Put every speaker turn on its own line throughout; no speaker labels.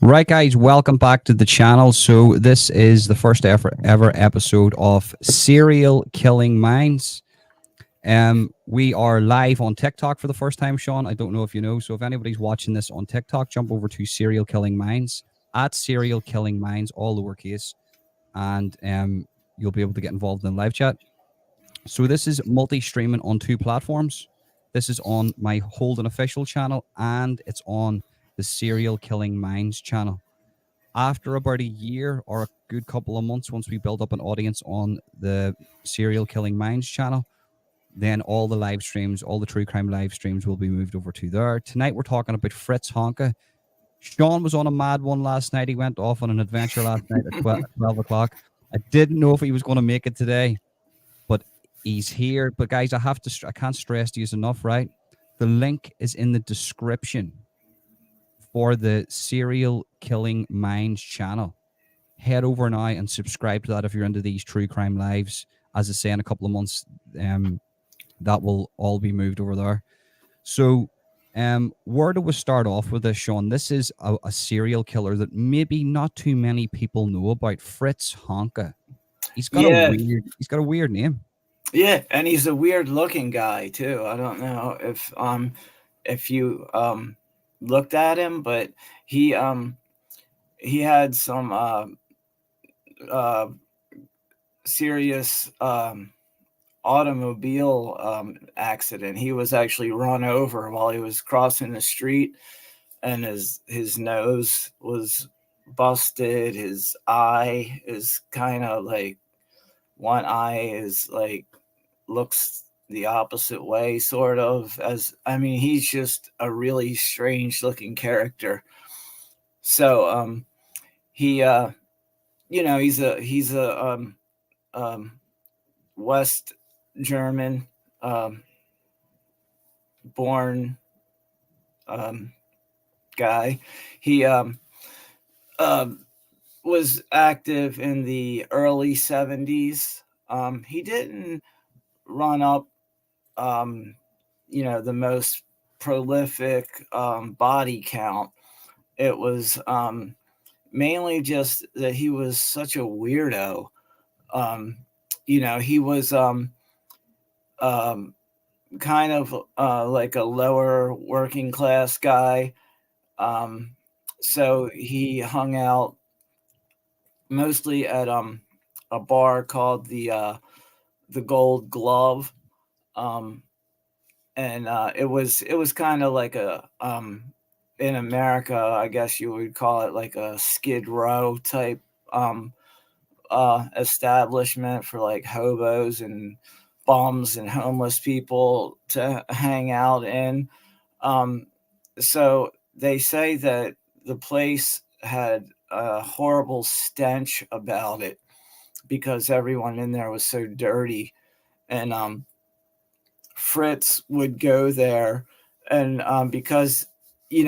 Right, guys, welcome back to the channel. So this is the first ever episode of Serial Killing Minds. We are live on TikTok for the first time, Sean. I don't know if you know. So if anybody's watching this on TikTok, jump over to Serial Killing Minds at Serial Killing Minds, all lowercase, and you'll be able to get involved in live chat. So this is multi-streaming on two platforms. This is on my Holden official channel, and it's on the Serial Killing Minds channel. After about a year or a good couple of months, once we build up an audience on the Serial Killing Minds channel, then all the live streams, all the true crime live streams will be moved over to there. Tonight we're talking about Fritz Honka. Sean was on a mad one last night. He went off on an adventure last night at 12 o'clock. I didn't know if he was going to make it today, but he's here. But guys, I can't stress to you enough, right? The link is in the description for the Serial Killing Minds channel. Head over now and subscribe to that if you're into these true crime lives. As I say, in a couple of months, that will all be moved over there. So, where do we start off with this, Sean? This is a serial killer that maybe not too many people know about, Fritz Honka. He's got a weird name.
Yeah, and he's a weird looking guy too. I don't know if you looked at him, but he had some serious automobile accident. He was actually run over while he was crossing the street, and his nose was busted. His eye is kind of like, one eye is like, looks the opposite way, sort of. He's just a really strange looking character. So he's a West German born guy. He was active in the early 70s. He didn't run up the most prolific body count. It was mainly just that he was such a weirdo. He was kind of like a lower working class guy. So he hung out mostly at a bar called the Gold Glove. And it was kind of like a in America, I guess you would call it like a Skid Row type establishment for like hobos and bums and homeless people to hang out in. So they say that the place had a horrible stench about it because everyone in there was so dirty. And Fritz would go there, and because he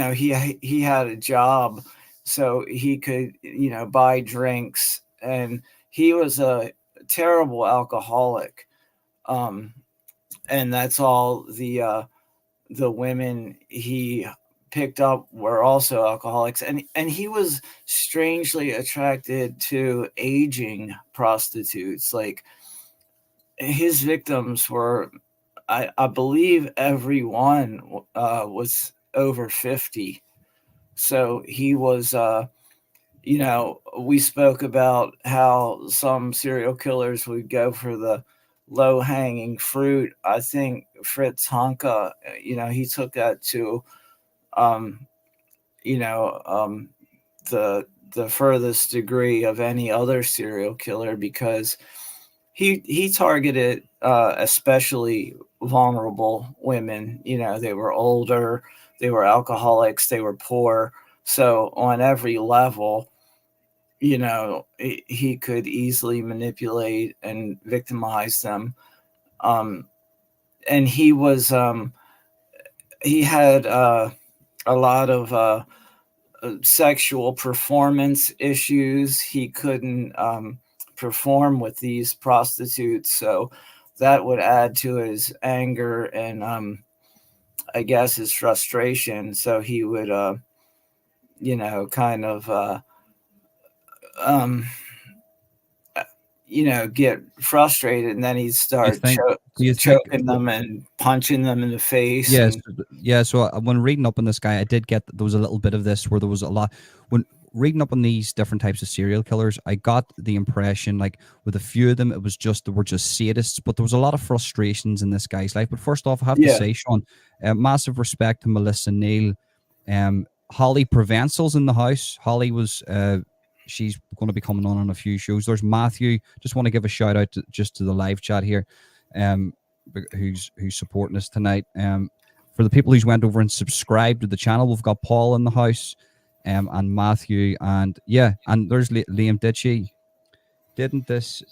had a job, so he could buy drinks, and he was a terrible alcoholic. And that's all the women he picked up were also alcoholics, and he was strangely attracted to aging prostitutes. Like, his victims were, I believe every one was over 50. So he was, we spoke about how some serial killers would go for the low hanging fruit. I think Fritz Honka, he took that to, the furthest degree of any other serial killer, because he targeted especially vulnerable women. They were older, they were alcoholics, they were poor. So on every level, he could easily manipulate and victimize them. And he had a lot of sexual performance issues. He couldn't perform with these prostitutes, so that would add to his anger and I guess his frustration. So he would kind of um, get frustrated, and then he'd
Do you
start
think? Do you think?
choking them and punching them in the face.
Yes,
And
yeah. So when reading up on this guy, I did get there was a little bit of this where there was a lot when reading up on these different types of serial killers. I got the impression, like with a few of them, it was just they were just sadists, but there was a lot of frustrations in this guy's life. But first off, I have to
yeah,
say, Sean, massive respect to Melissa Neal. Holly Provencel's in the house. Holly was she's going to be coming on a few shows. There's Matthew. Just want to give a shout out just to the live chat here. Um, who's supporting us tonight. For the people who's went over and subscribed to the channel, we've got Paul in the house, and Matthew, and yeah, and there's Liam Ditchy. Didn't this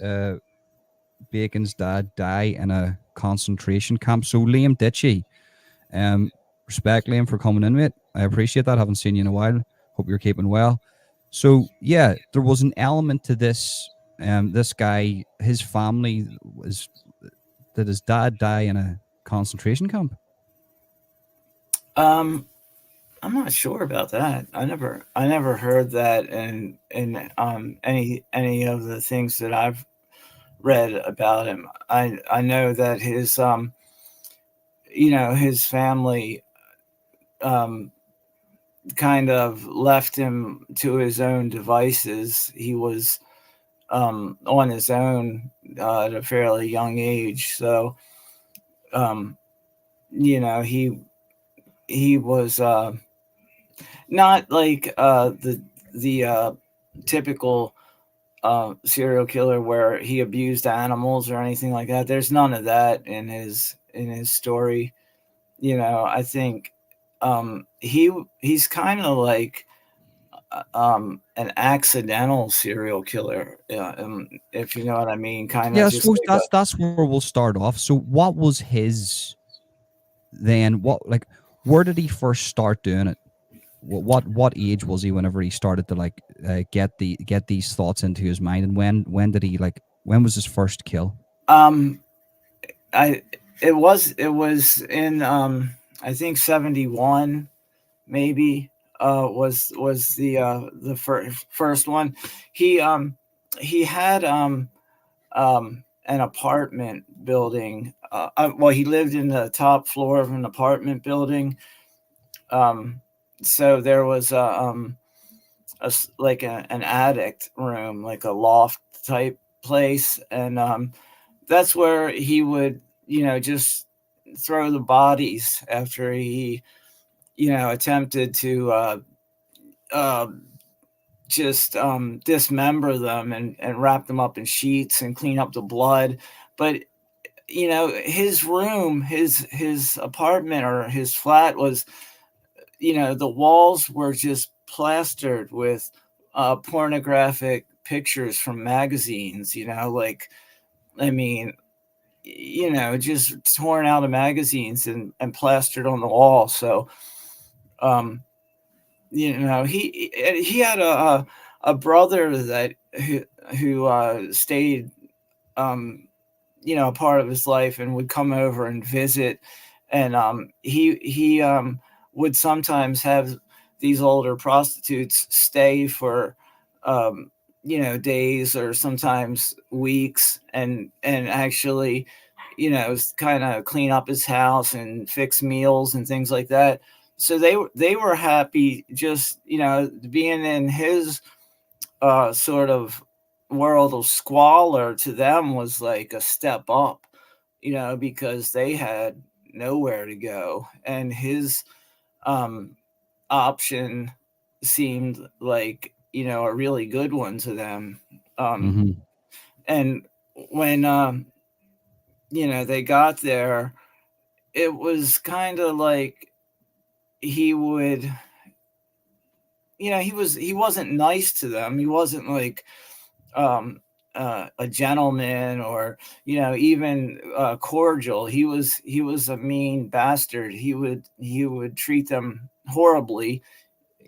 Bacon's dad die in a concentration camp? So Liam Ditchy, respect Liam for coming in, mate. I appreciate that. Haven't seen you in a while. Hope you're keeping well. So yeah, there was an element to this. This guy, his family was. Did his dad die in a concentration camp?
um, I'm not sure about that. I never heard that in any of the things that I've read about him. I know that his family um, kind of left him to his own devices. He was on his own at a fairly young age, so um, he was not like the typical serial killer where he abused animals or anything like that. There's none of that in his story. I think he's kind of like an accidental serial killer, if you know what I mean. Kind
Yeah,
of
I
just
suppose
like
that's where we'll start off. So, what was his then? What where did he first start doing it? What age was he whenever he started to like get these thoughts into his mind, and when did he like when was his first kill?
um I it was in I think 71 maybe was the first one. He had an apartment building. Well, he lived in the top floor of an apartment building. Um, so there was like an attic room, like a loft type place, and that's where he would, just throw the bodies after he, attempted to uh, just dismember them and wrap them up in sheets and clean up the blood. But his room, his apartment or his flat was, the walls were just plastered with pornographic pictures from magazines. Like, I mean, just torn out of magazines and plastered on the wall. So, um, he had a brother that who stayed, um, a part of his life and would come over and visit, and he would sometimes have these older prostitutes stay for days or sometimes weeks, and actually kind of clean up his house and fix meals and things like that. So they were happy just being in his sort of world of squalor. To them was like a step up, because they had nowhere to go, and his um, option seemed like a really good one to them. Um,
Mm-hmm.
and when they got there, it was kind of like he would, he wasn't nice to them. He wasn't like a gentleman, or even cordial. He was a mean bastard. He would treat them horribly,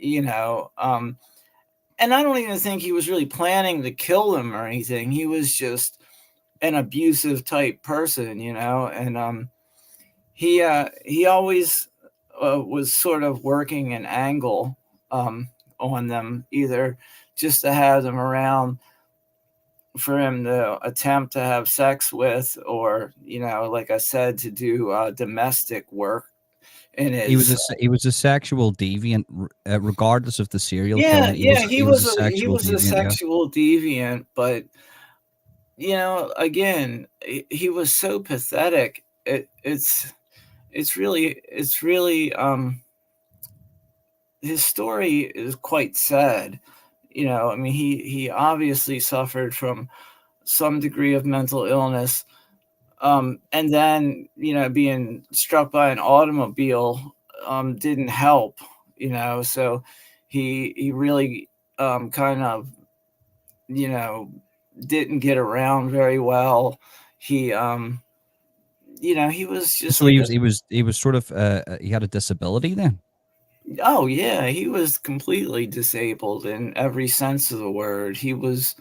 and I don't even think he was really planning to kill them or anything. He was just an abusive type person, and he always was sort of working an angle on them, either just to have them around for him to attempt to have sex with, or, like I said, to do domestic work in his.
He was a sexual deviant, regardless of the serial
Yeah,
killing.
yeah,
He was a
he
sexual
was a
deviant. Yeah,
sexual deviant, but again, he was so pathetic. It's really his story is quite sad. I mean, he obviously suffered from some degree of mental illness, and then being struck by an automobile didn't help. So he really kind of you know didn't get around very well. He was just
so
like
he was sort of he had a disability then.
oh yeah, he was completely disabled in every sense of the word. He was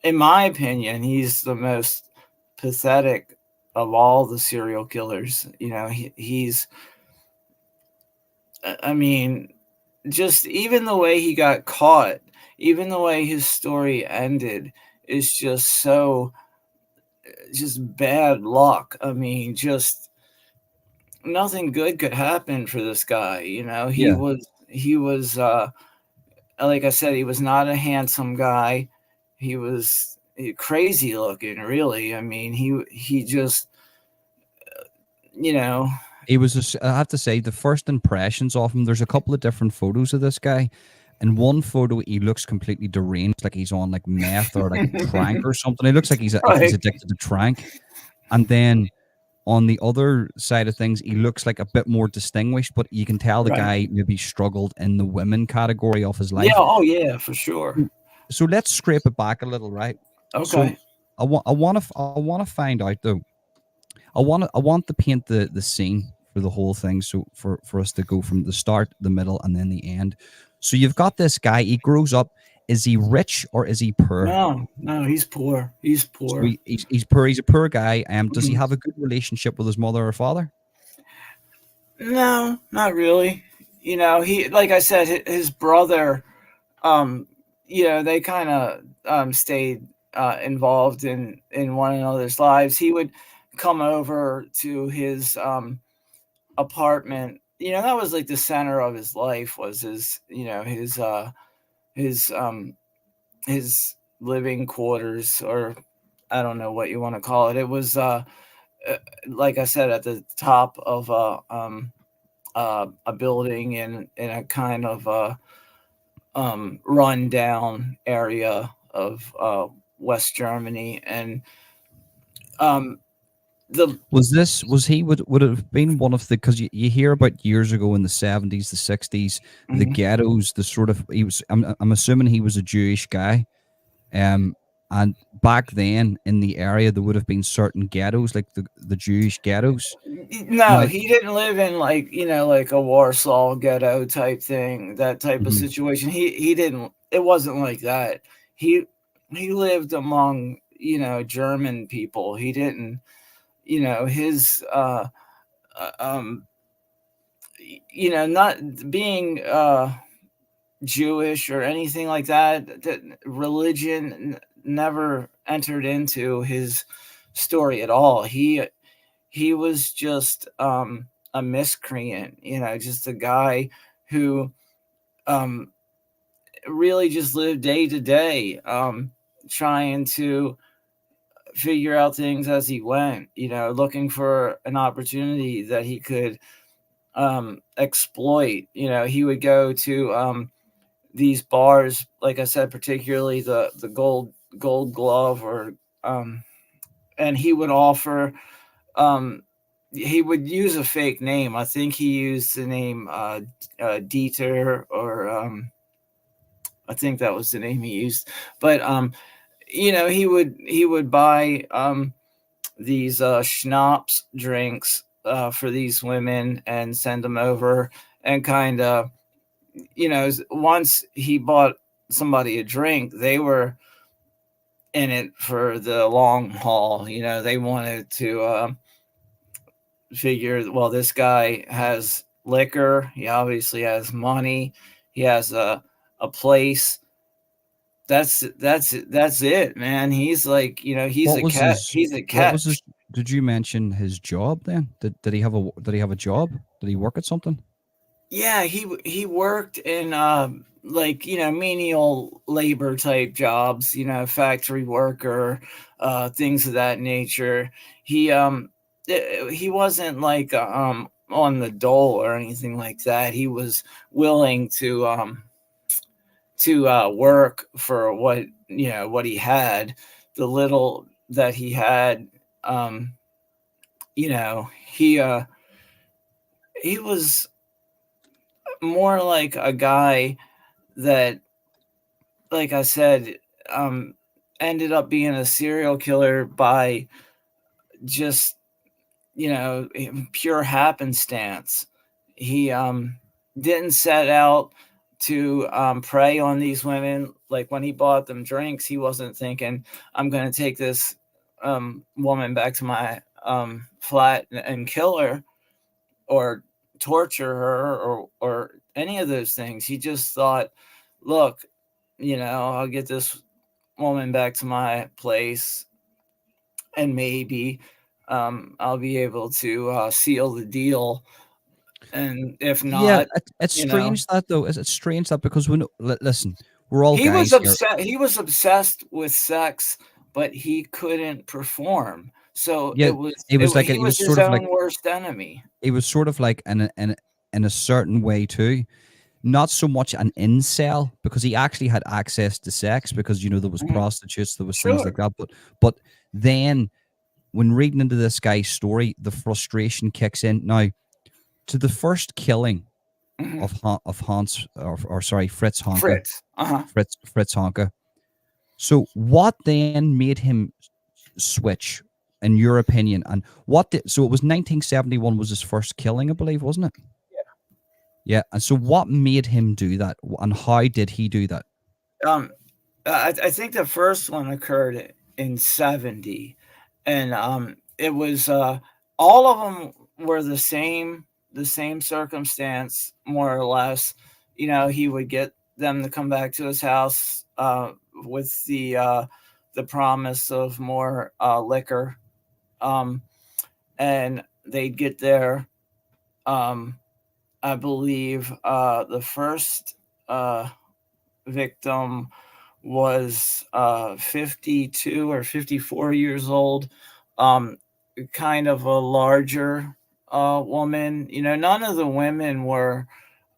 in my opinion, he's the most pathetic of all the serial killers. He's, I mean, just even the way he got caught, even the way his story ended is just bad luck. I mean, just nothing good could happen for this guy. He
Yeah,
was like I said, he was not a handsome guy. He was crazy looking, really. I mean, he just, you know,
he was. I have to say, the first impressions of him. There's a couple of different photos of this guy. In one photo, he looks completely deranged, like he's on like meth or like trank or something. He looks like he's
right,
addicted to trank. And then on the other side of things, he looks like a bit more distinguished, but you can tell the
right.
guy maybe struggled in the women category of his
Yeah.
life.
Oh, yeah, for sure.
So let's scrape it back a little, right? So
Okay.
I want to find out though. I want to paint the scene for the whole thing. So for us to go from the start, the middle, and then the end. So you've got this guy. He grows up. Is he rich or is he poor?
No, no, he's poor. He's
So
poor.
he's poor. He's a poor guy. Does he
Mhm.
have a good relationship with his mother or father?
No, not really. He, like I said, his brother, um, they kind of stayed involved in one another's lives. He would come over to his apartment. That was like the center of his life, was his his living quarters, or I don't know what you want to call it. It was uh, like I said, at the top of a building in a kind of run down area of West Germany, and um, the
Was he would it have been one of the, because you hear about years ago in the 70s, the 60s, the
mhm.
ghettos, the sort of, he was, I'm assuming he was a Jewish guy. Um, and back then in the area, there would have been certain ghettos, like the Jewish ghettos.
No,
Now,
he didn't live in, like a Warsaw ghetto type thing, that type of
mhm,
situation. He didn't. It wasn't like that. He he lived among German people. He didn't. His uh, um not being Jewish or anything like that. That religion never entered into his story at all. He was just a miscreant, just a guy who um, really just lived day to day, trying to figure out things as he went, looking for an opportunity that he could exploit. He would go to these bars, like I said, particularly the gold glove, or um, and he would offer um, he would use a fake name. I think he used the name Dieter, or I think that was the name he used. But he would buy these schnapps drinks for these women and send them over, and kind of, once he bought somebody a drink, they were in it for the long haul. They wanted to figure, well, this guy has liquor. He obviously has money. He has a place. That's it, man. He's like, he's
What
a
was
cat.
his?
He's a
What was
catch.
his? Did you mention his job then? Did he have a job? Did he work at something?
Yeah, he worked in like, menial labor type jobs, factory worker, things of that nature. He he wasn't like on the dole or anything like that. He was willing to work for what he had, the little that he had. Um, you know, he was more like a guy that, like I said, um, ended up being a serial killer by just, pure happenstance. He didn't set out to prey on these women. Like when he bought them drinks, he wasn't thinking, I'm going to take this woman back to my flat and kill her or torture her or any of those things. He just thought, look, I'll get this woman back to my place, and maybe I'll be able to seal the deal. And if
Yeah,
not,
it's
you know,
strange that though. It's strange that because when listen, we're all
he was
guys here.
upset. He was obsessed with sex, but he couldn't perform. So
Yeah, it was like
he
he
was
was
his
sort of like
own worst enemy.
he was sort of like in a certain way too. Not so much an incel because he actually had access to sex because there was
Mhm.
prostitutes, there was things like
Sure.
that. But then when reading into this guy's story, the frustration kicks in. Now to the first killing
Hmm.
of Hans or sorry Fritz Honka,
Fritz. Uh-huh.
Fritz Honka. So what then made him switch, in your opinion? And so it was 1971 was his first killing, I believe, wasn't it? Yeah. And so what made him do that, and how did he do that?
Um, I think the first one occurred in 70, and it was all of them were the same circumstance, more or less. He would get them to come back to his house with the promise of more liquor, um, and they'd get there. Um, I believe the first victim was 52 or 54 years old, um, kind of a larger woman. None of the women were,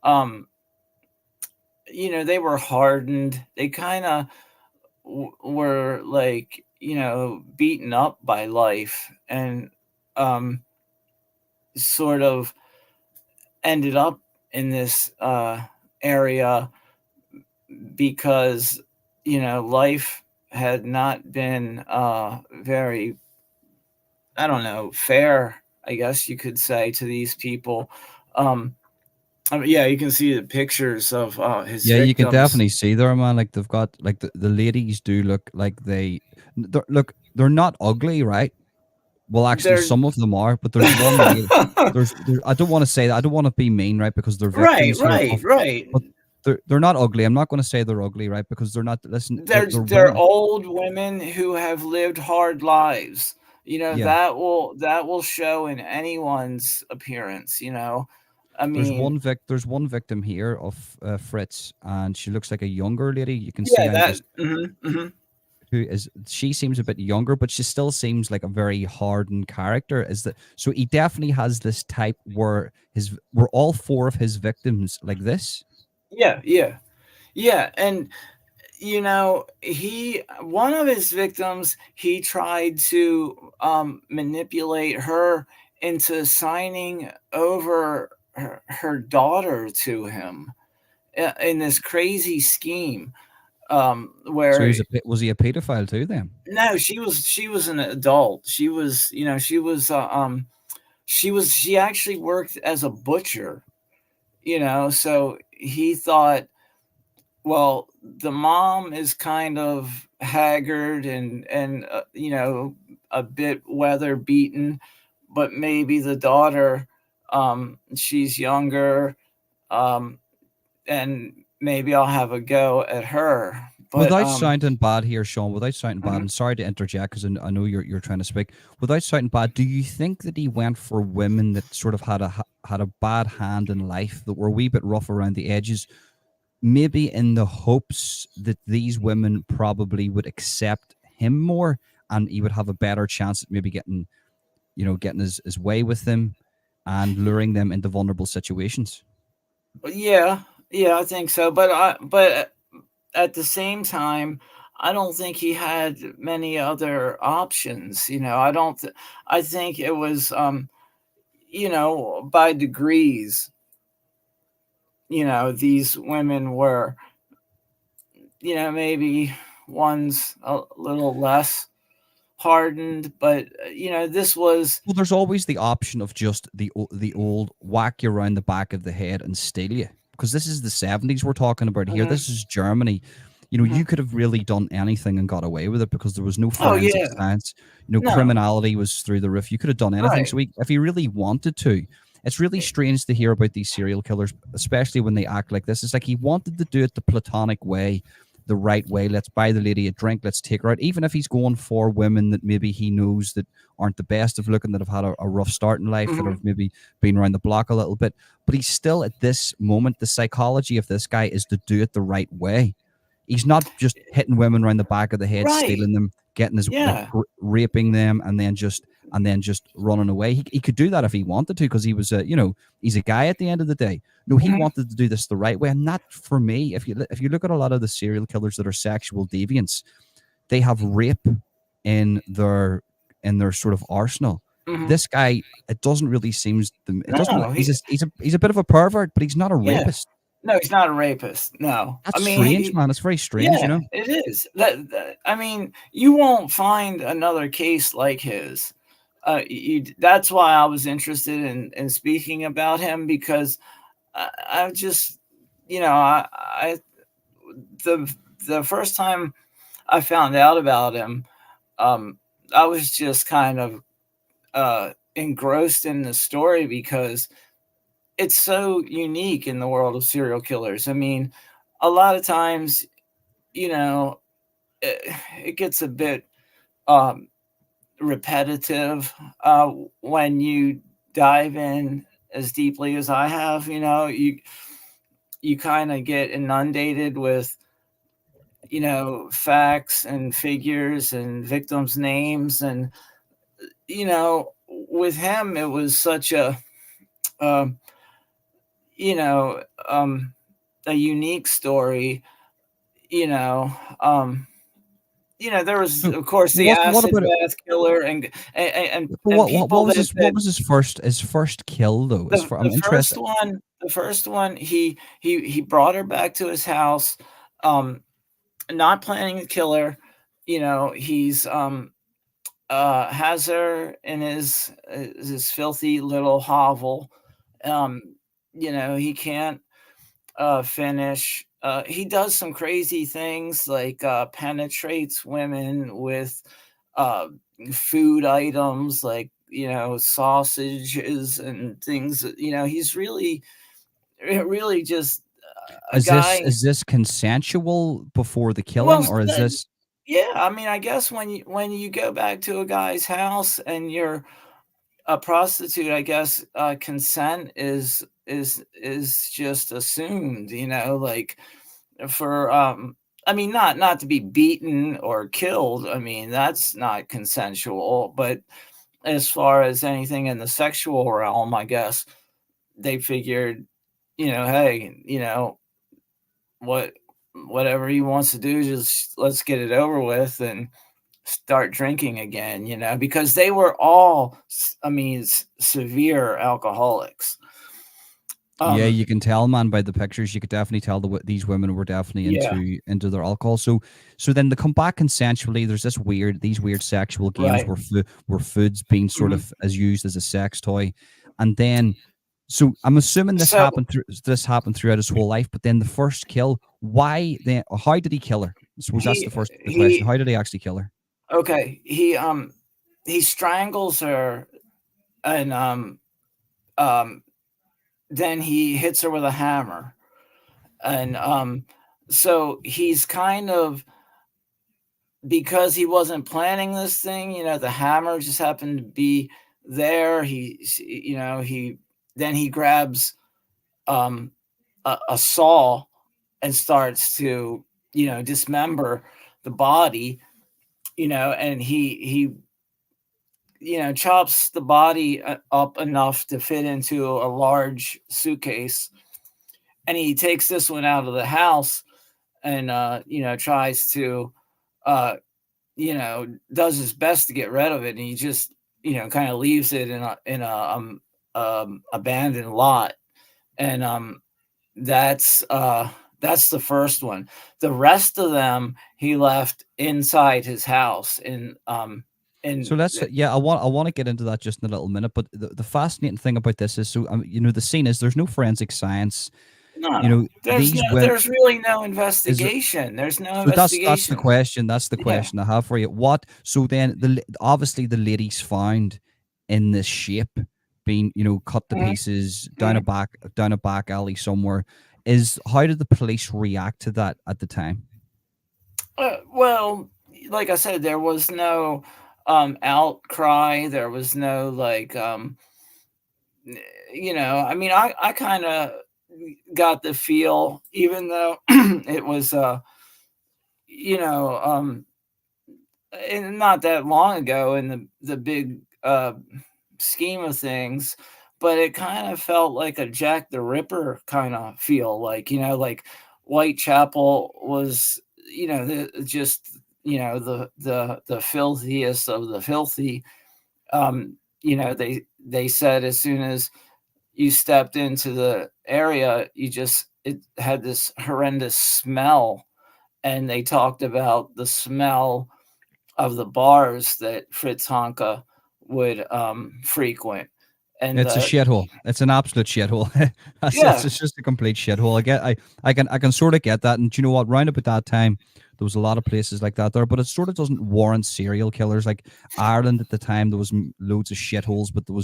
um, they were hardened. They kind of were like, beaten up by life and um, sort of ended up in this area because life had not been very, I don't know, fair, I guess you could say, to these people. um I mean, yeah, you can see the pictures of his
Yeah, you can
victims.
definitely see there, man. Like they've got like the ladies do look like they're not ugly, right? Well, actually,
They're
some of them are, but there's one lady. I don't want to say that. I don't want to be mean, right? Because they're
right,
victims here,
right, right.
but they're not ugly. I'm not going to say they're ugly, right? Because they're not. Listen, they're
They're
women.
old women who have lived hard lives.
Yeah,
That will show in anyone's appearance. I mean,
there's one victim here of Fritz, and she looks like a younger lady. You can see
yeah,
I'm
that.
just
Hmm.
who is she seems a bit younger, but she still seems like a very hardened character. Is that so? He definitely has this type where were all four of his victims like this.
Yeah, yeah, yeah, and he one of his victims, he tried to manipulate her into signing over her daughter to him in this crazy scheme,
So
where
was he a pedophile too? Then
no, she was an adult. She actually worked as a butcher, so he thought, well, the mom is kind of haggard and a bit weather beaten, but maybe the daughter She's younger, um, and maybe I'll have a go at her. But
Without sounding bad here, Sean, without sounding bad,
mhm.
and sorry to interject because I know you're trying to speak. Without sounding bad, do you think that he went for women that sort of had a bad hand in life, that were a wee bit rough around the edges, maybe in the hopes that these women probably would accept him more, and he would have a better chance at maybe getting, getting his way with them and luring them into vulnerable situations?
Yeah, yeah, I think so. But at the same time, I don't think he had many other options. I don't. I think it was by degrees. These women were, maybe one's a little less hardened, but this was.
Well, there's always the option of just the old whack you around the back of the head and steal you, because this is the 70s we're talking about here.
Mhm,
This is Germany.
mhm.
You could have really done anything and got away with it because there was no
Oh
forensic
yeah,
science.
no,
Criminality was through the roof. You could have done anything.
right.
So if he really wanted to, it's really strange to hear about these serial killers, especially when they act like this. It's like he wanted to do it the platonic way, the right way. Let's buy the lady a drink. Let's take her out. Even if he's going for women that maybe he knows that aren't the best of looking, that have had a rough start in life, that
Mhm,
have maybe been around the block a little bit. But he's still, at this moment, the psychology of this guy is to do it the right way. He's not just hitting women around the back of the head,
right.
stealing them, getting his like
Yeah.
raping them, and then just running away. He could do that if he wanted to, because he was he's a guy at the end of the day. No, he
Mhm,
wanted to do this the right way, and that, for me, if you look at a lot of the serial killers that are sexual deviants, they have rape in their sort of arsenal.
mhm.
This guy, it doesn't really seems it doesn't
No,
he's a bit of a pervert, but he's not a
yeah.
rapist.
No, he's not a rapist. No. I
That's
mean,
strange, man. It's very strange,
yeah, it is. I mean, you won't find another case like his. That's why I was interested in speaking about him, because I just, I the the first time I found out about him, um, I was just kind of engrossed in the story because it's so unique in the world of serial killers. I mean, a lot of times, you know, it gets a bit um, repetitive when you dive in as deeply as I have. You kind of get inundated with facts and figures and victims' names, and with him it was such um, you know um, a unique story. You know. There was,
you know.
of course, the
What
acid
about it?
bath killer, and
What
people
was
that
his first kill though? I'm
the
interested.
first one, he brought her back to his house, um, not planning to kill her. He's has her in his filthy little hovel. Um, he can't finish. He does some crazy things, like penetrates women with uh, food items, like sausages and things. He's really just a
Is this
guy.
is this consensual before the
Well,
killing, or is this?
yeah. I mean, I guess when you go back to a guy's house and you're a prostitute, I guess consent is just assumed. Like, for I mean, not to be beaten or killed. I mean, that's not consensual. But as far as anything in the sexual realm, I guess they figured, hey, what whatever he wants to do, just let's get it over with and start drinking again. Because they were all, I mean, severe alcoholics.
Yeah,
Um,
you can tell, man, by the pictures. You could definitely tell these women were definitely
yeah,
into their alcohol. So then they come back consensually. There's these weird sexual games
right.
where food's being sort
Mhm.
of as used as a sex toy, and then so I'm assuming
So
this happened throughout his whole life. But then the first kill, why then? How did he kill her? I suppose that's
he
the question.
he
How did he actually kill her?
okay, he strangles her, and um, then he hits her with a hammer, and so he's kind of, because he wasn't planning this thing, the hammer just happened to be there. He then he grabs um, a saw and starts to, dismember the body, and he chops the body up enough to fit into a large suitcase, and he takes this one out of the house, and tries to uh does his best to get rid of it, and he just kind of leaves it in a abandoned lot. And that's the first one. The rest of them he left inside his house,
So
in
let's yeah, I want to get into that just in a little minute. But the fascinating thing about this is, so the scene is there's no forensic science.
no,
These women
there's really no
is
investigation. There's no
so that's the
investigation.
question. That's the
Yeah.
question I have for you. What so then obviously the ladies found in this shape being cut to
Mhm,
pieces
mhm.
down a back alley somewhere is how did the police react to that at the time?
Well, like I said, there was no outcry. There was no, like, I mean, I kind of got the feel, even though it was, you know, um, and not that long ago in the big scheme of things, but it kind of felt like a Jack the Ripper kind of feel, like, like Whitechapel was, just, the filthiest of the filthy. They said as soon as you stepped into the area, it had this horrendous smell, and they talked about the smell of the bars that Fritz Honka would frequent, and
It's a shithole. It's an absolute shithole. That's
yeah,
it's just a complete shithole. I can sort of get that. And do you know what? Round about that time, there was a lot of places like that there, but it sort of doesn't warrant serial killers. Like Ireland at the time, there was loads of shitholes, but there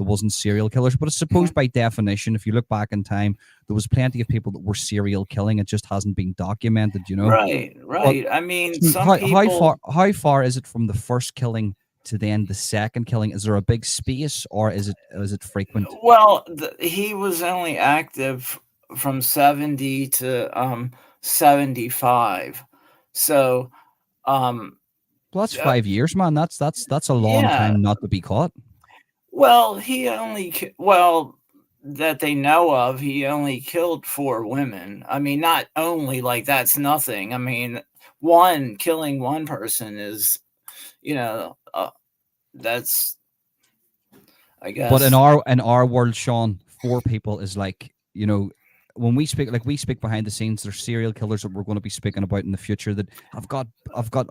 wasn't serial killers. But I suppose
mhm,
by definition, if you look back in time, there was plenty of people that were serial killing. It just hasn't been documented.
right,
But
right. I mean,
so
some
how
people.
far is it from the first killing to then the second killing? Is there a big space, or is it frequent?
Well, he was only active from 70 to 75, so um,
Well, that's
uh,
5 years, man. That's a long
yeah.
time not to be caught.
Well, well, that they know of, he only killed 4 women. I mean, not only, like, that's nothing. I mean, one killing one person is, you know, uh, that's, I
But in
guess.
our world, Sean, 4 people is like when we speak behind the scenes. There's serial killers that we're going to be speaking about in the future that I've got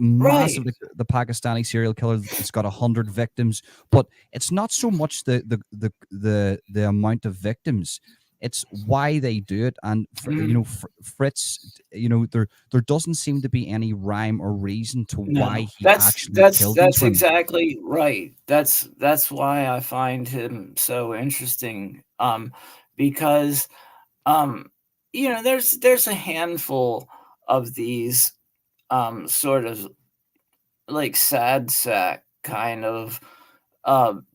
massive,
Right.
like the Pakistani serial killer that's got 100 victims, but it's not so much the amount of victims. It's why they do it, and
Mhm.
Fritz. There doesn't seem to be any rhyme or reason to why
No,
he actually killed these
that's
women.
exactly right. That's why I find him so interesting. Because um, there's a handful of these sort of, like, sad sack kind of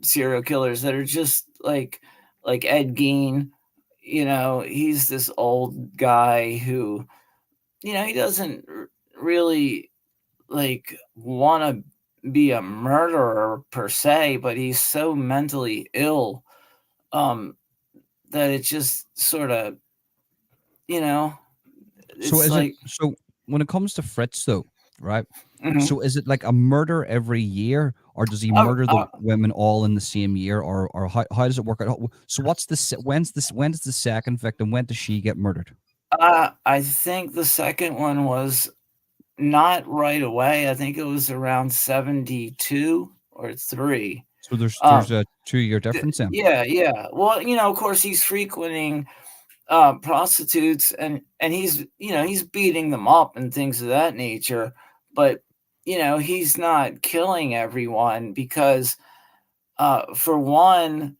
serial killers that are just like Ed Gein. He's this old guy who, he doesn't really, like, want to be a murderer per se, but he's so mentally ill, um, that it just sort of, you know,
So
it's
is it
like,
so when it comes to Fritz though, right?
mhm.
So is it like a murder every year, or does he
I,
murder the
I,
women all in the same year, or how does it work out? So when does the second victim, when does she get murdered?
I think the second one was not right away. I think it was around 72 or 3.
So there's
Um,
a 2 year difference then.
yeah, yeah. Well, of course, he's frequenting prostitutes, and he's beating them up and things of that nature, but he's not killing everyone because, for one,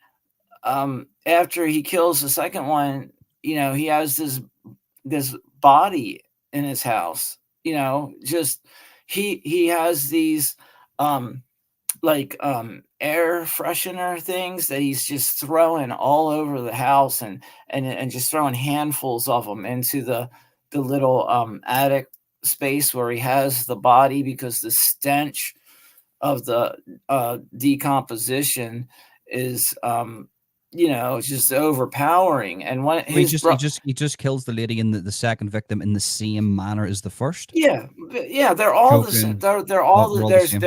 after he kills the second one, he has this body in his house. Just he has these um air freshener things that he's just throwing all over the house, and just throwing handfuls of them into the little attic space where he has the body, because the stench of the decomposition is just overpowering. And when
So he
his
just he
bro
just he just kills the lady in the second victim in the same manner as the first,
Yeah, yeah, they're all the same.
choking.
They're
Well,
all
they're all the
there's
same.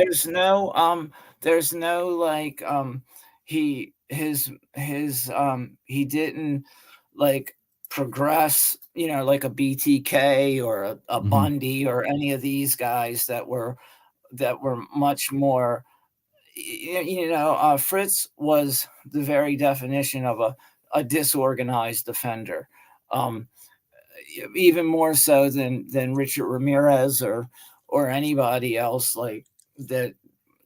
no like he didn't like progress, like a BTK or a
Hmm.
Bundy or any of these guys that were much more. Fritz was the very definition of a disorganized offender. Um, Even more so than Richard Ramirez or anybody else like that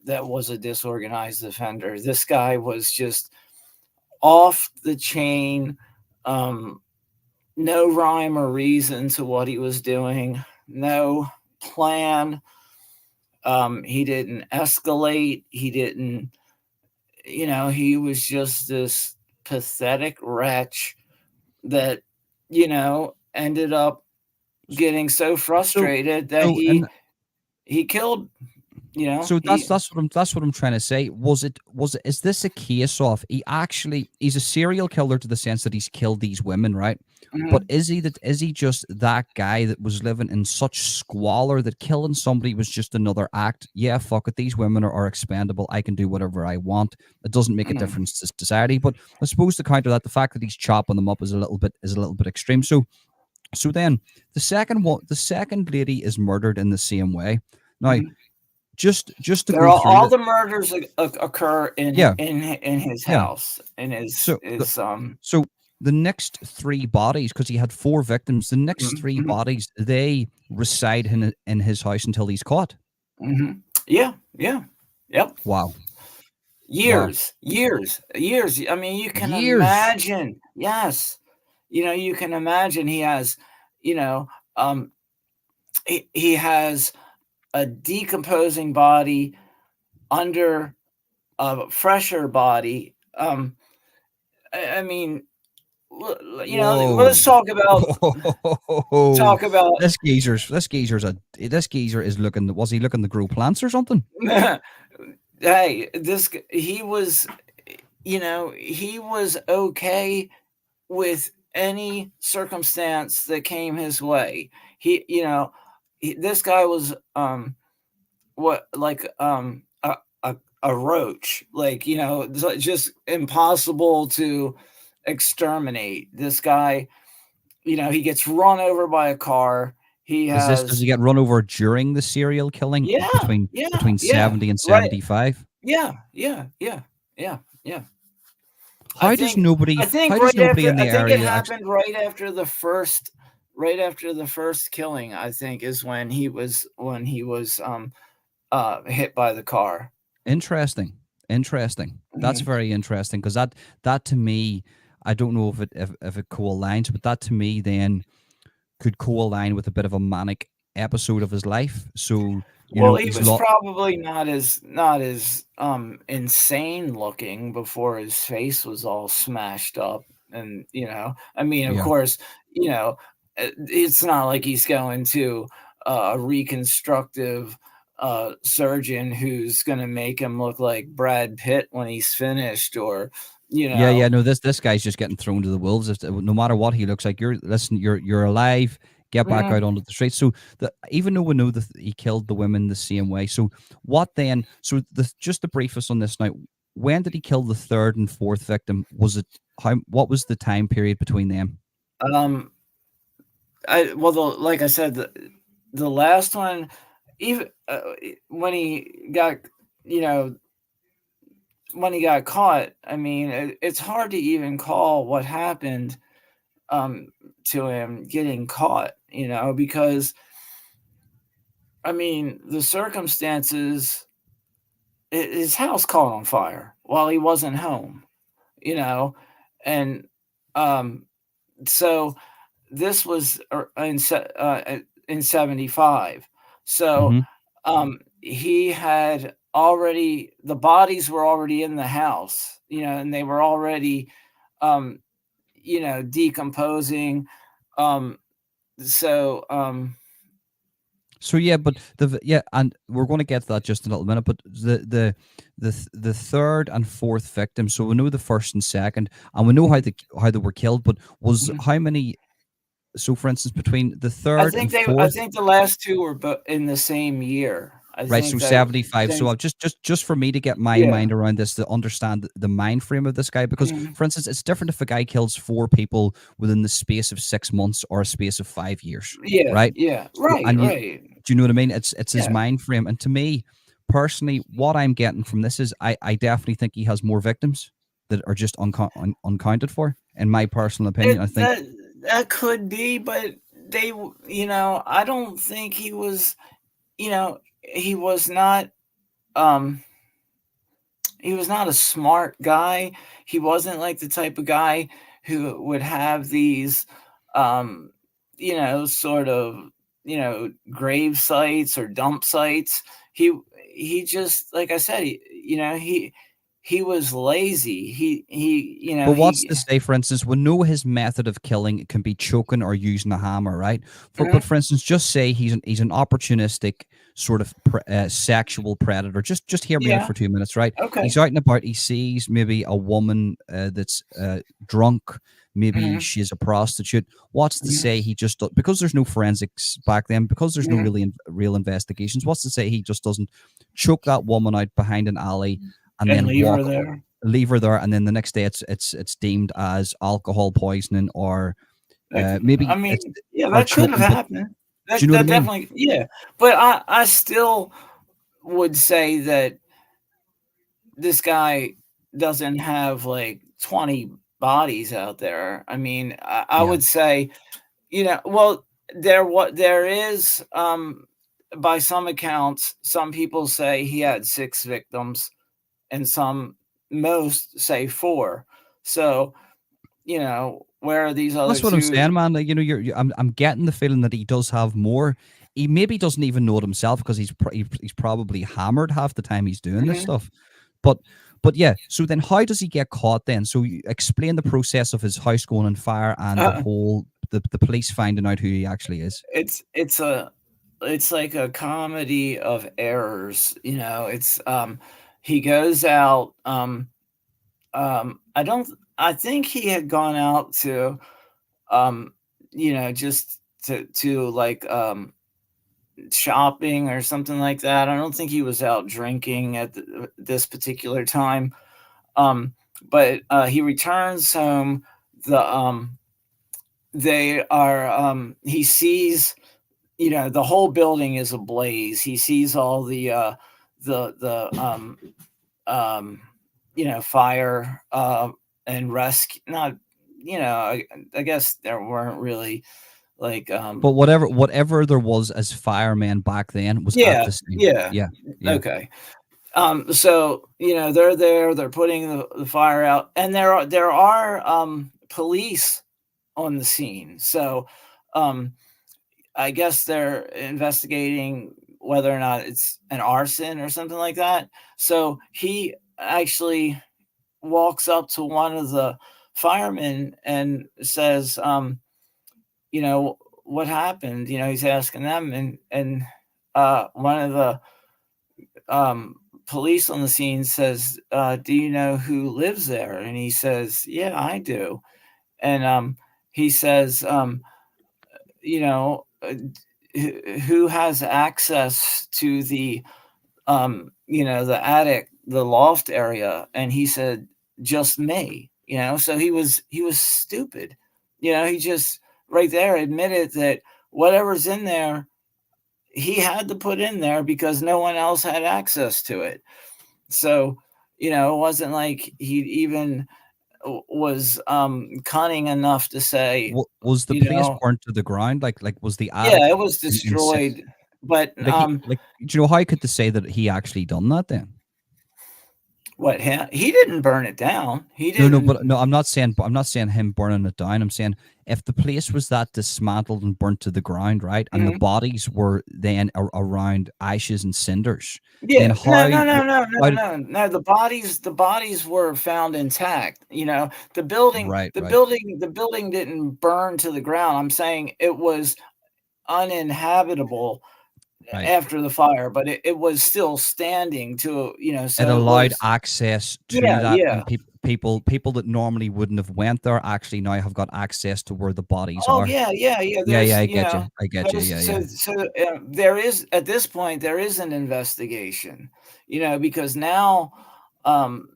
was a disorganized offender. This guy was just off the chain, um, no rhyme or reason to what he was doing, no plan. He didn't escalate. He didn't, he was just this pathetic wretch that, ended up getting so
So
frustrated that
so and
he killed,
So that's
he
that's what I'm trying to say. Was it is this a case of he's a serial killer to the sense that he's killed these women, right? But
mhm,
is he just that guy that was living in such squalor that killing somebody was just another act? Yeah, fuck it. These women are expendable. I can do whatever I want. It doesn't make a
mhm,
difference to society. But I suppose to counter that, the fact that he's chopping them up is a little bit extreme. So then the second lady is murdered in the same way. Now,
mhm.
just to
They're
go through
all
that.
the murders occur
Yeah,
in his
yeah.
house, in his
So so the next three bodies, because he had four victims, the next
mhm,
three
mhm,
bodies they reside in his house until he's caught.
mhm. Yeah, yeah, yep.
Wow, wow,
Years. I mean, you can
years.
imagine. Yes, you can imagine he has, you know, um, he has a decomposing body under a fresher body. I mean, let's
Whoa. Whoa.
talk about.
This geezer is looking. Was he looking to grow plants or something?
Hey, he was, he was okay with any circumstance that came his way. This guy was what like a roach, like, just impossible to exterminate. This guy, he gets run over by a car. He
Does he
has
get run over during the serial killing
Yeah, yeah,
between
yeah,
70 and
right.
75?
Yeah, yeah, yeah, yeah, yeah. I
How does
think
nobody
I think
how does
right
nobody
after
in
I
the
think it
area actually
happened right after the first killing, I think, is when he was hit by the car.
interesting. Interesting. That's
Mhm.
very interesting because that to me, I don't know if it co-aligns, but that to me then could co-align with a bit of a manic episode of his life. So,
Well, he
he's
was
lot
probably not as insane looking before his face was all smashed up, and I mean, of
yeah.
course, it's not like he's going to a reconstructive surgeon who's going to make him look like Brad Pitt when he's finished, or you
Yeah, yeah,
know,
no, this guy's just getting thrown to the wolves. No matter what he looks like, you're alive. Get back
mhm.
out onto the streets. So even though we know that he killed the women the same way, so what then? So just to brief us on this now, when did he kill the third and fourth victim? Was it how? What was the time period between them?
um, like I said, the last one, even when he got, you know, when he got caught, I mean, it's hard to even call what happened um, to him getting caught, because I mean, the circumstances, his house caught on fire while he wasn't home. you know, and um, so this was in 75. So
Hmm.
he had already, the bodies were already in the house, and they were already, um, decomposing. Um, so,
So yeah, but yeah, and we're going to get to that just in a little minute. But the third and fourth victims. So we know the first and second, and we know
mhm,
how they were killed. But was
mhm.
how many? So for instance, between the
I
third and
think I
fourth.
think the last two were in the same year. I
Right,
think
so
that
75.
then,
So I've just for me to get my
yeah.
mind around this to understand the mind frame of this guy, because
Mhm.
for instance, it's different if a guy kills four people within the space of 6 months or a space of 5 years,
Yeah,
right?
yeah.
So,
Right,
and you
right.
do you know what I mean? It's his
Yeah.
mind frame, and to me personally, what I'm getting from this is I definitely think he has more victims that are just uncounted for. In my personal opinion, I
It
think.
that could be, but I don't think he was, he was not, um he was not a smart guy. He wasn't like the type of guy who would have these, um, sort of, grave sites or dump sites. He he just, like I said, he was lazy.
But what's
He
to say, for instance, we know his method of killing can be choking or using a hammer, right? But
Mhm.
for instance, just say he's an opportunistic sort of sexual predator. Just hear me out
Yeah.
for 2 minutes, right?
Okay.
He's out and about. He sees maybe a woman that's drunk. Maybe
Mhm.
she's a prostitute. What's to
Mhm.
say he just because there's no forensics back then, because there's no
Mhm.
really real investigations. What's to say he just doesn't choke that woman out behind an alley and
And
then
leave her
walk
there.
leave her there, and then the next day it's deemed as alcohol poisoning, or
That could, I
maybe it's
mean, yeah,
or
that could have
choking. But
happened.
do you know what I
That
mean?
definitely, yeah. But I still would say that this guy doesn't have like 20 bodies out there. I mean, I
Yeah.
would say, well, there is, by some accounts, some people say he had 6 victims, and most say 4. So, where are these other
That's what I'm
two?
saying, man. Like, I'm getting the feeling that he does have more. He maybe doesn't even know it himself, because he's probably hammered half the time he's doing this
Mhm.
stuff. But but yeah. So then, how does he get caught then? So you explain the process of his house going on fire and the
Uh,
whole the police finding out who he actually is.
it's like a comedy of errors. It's, he goes out, I don't I think he had gone out to, um just to like, shopping or something like that. I don't think he was out drinking at this particular time. Um but he returns home. The They are, he sees, the whole building is ablaze. He sees all the um fire, and rescue, not, I guess there weren't really, like,
But whatever there was as firemen back then was at
yeah,
the scene.
yeah,
Yeah, yeah.
okay. So, they're there, they're putting the fire out, and there are police on the scene. So, um I guess they're investigating whether or not it's an arson or something like that. So he actually walks up to one of the firemen and says, what happened? He's asking them, and one of the, um, police on the scene says, "Do you know who lives there?" And he says, "Yeah, I do." And he says, you know, uh, who has access to the attic, the loft area? And he said, just me. So he was stupid. He just right there admitted that whatever's in there, he had to put in there because no one else had access to it. So, it wasn't like he even was, cunning enough to say,
Was the
you
place
know,
burnt to the ground? Like was the
yeah,
attic
it was
in
destroyed, but,
like do you know how could they say that he actually done that then?
What he didn't burn it down. He
No, no, but
didn't.
no, I'm not saying him burning it down. I'm saying if the place was that dismantled and burnt to the ground, right, and the
Mhm.
bodies were then around ashes and cinders, then
Yeah,
how? How did,
no. The bodies were found intact. You know,
right, right,
the building didn't burn to the ground. I'm saying it was uninhabitable
right.
after the fire, but it was still standing to, you know,
It
so it
allowed
was,
access to
yeah,
that,
yeah.
and people that normally wouldn't have went there actually now have got access to where the bodies
Oh,
are.
yeah, yeah, yeah.
Yeah, yeah,
There's,
I
you
get you.
know,
I get you. Yeah, yeah.
there is, at this point, there is an investigation, you know, because now, um,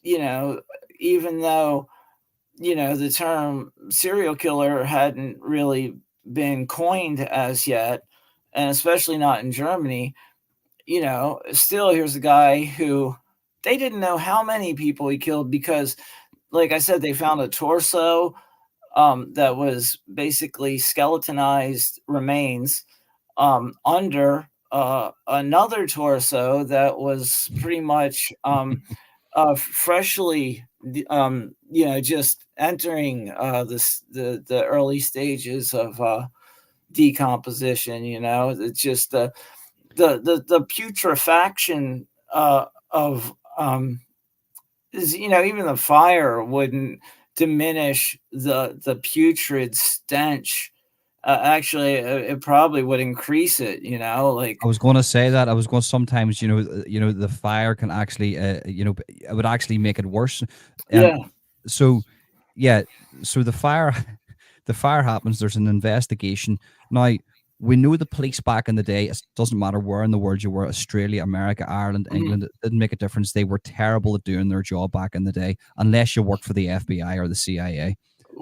you know, even though, you know, the term serial killer hadn't really been coined as yet, and especially not in Germany, you know, still here's a guy who they didn't know how many people he killed because, like I said, they found a torso that was basically skeletonized remains under another torso that was pretty much freshly, you know, just entering the early stages of decomposition. You know, it's just the putrefaction of is, you know, even the fire wouldn't diminish the putrid stench. Actually, it probably would increase it. You know,
I
like,
was going to say that. I was going sometimes, the fire can actually, it would actually make it worse. Um,
yeah,
so, yeah, so the fire, the fire happens. There's an investigation now. We know the police back in the day. It doesn't matter where in the world you were, Australia, America, Ireland,
mhm.
England. It didn't make a difference. They were terrible at doing their job back in the day, unless you worked for the FBI or the CIA.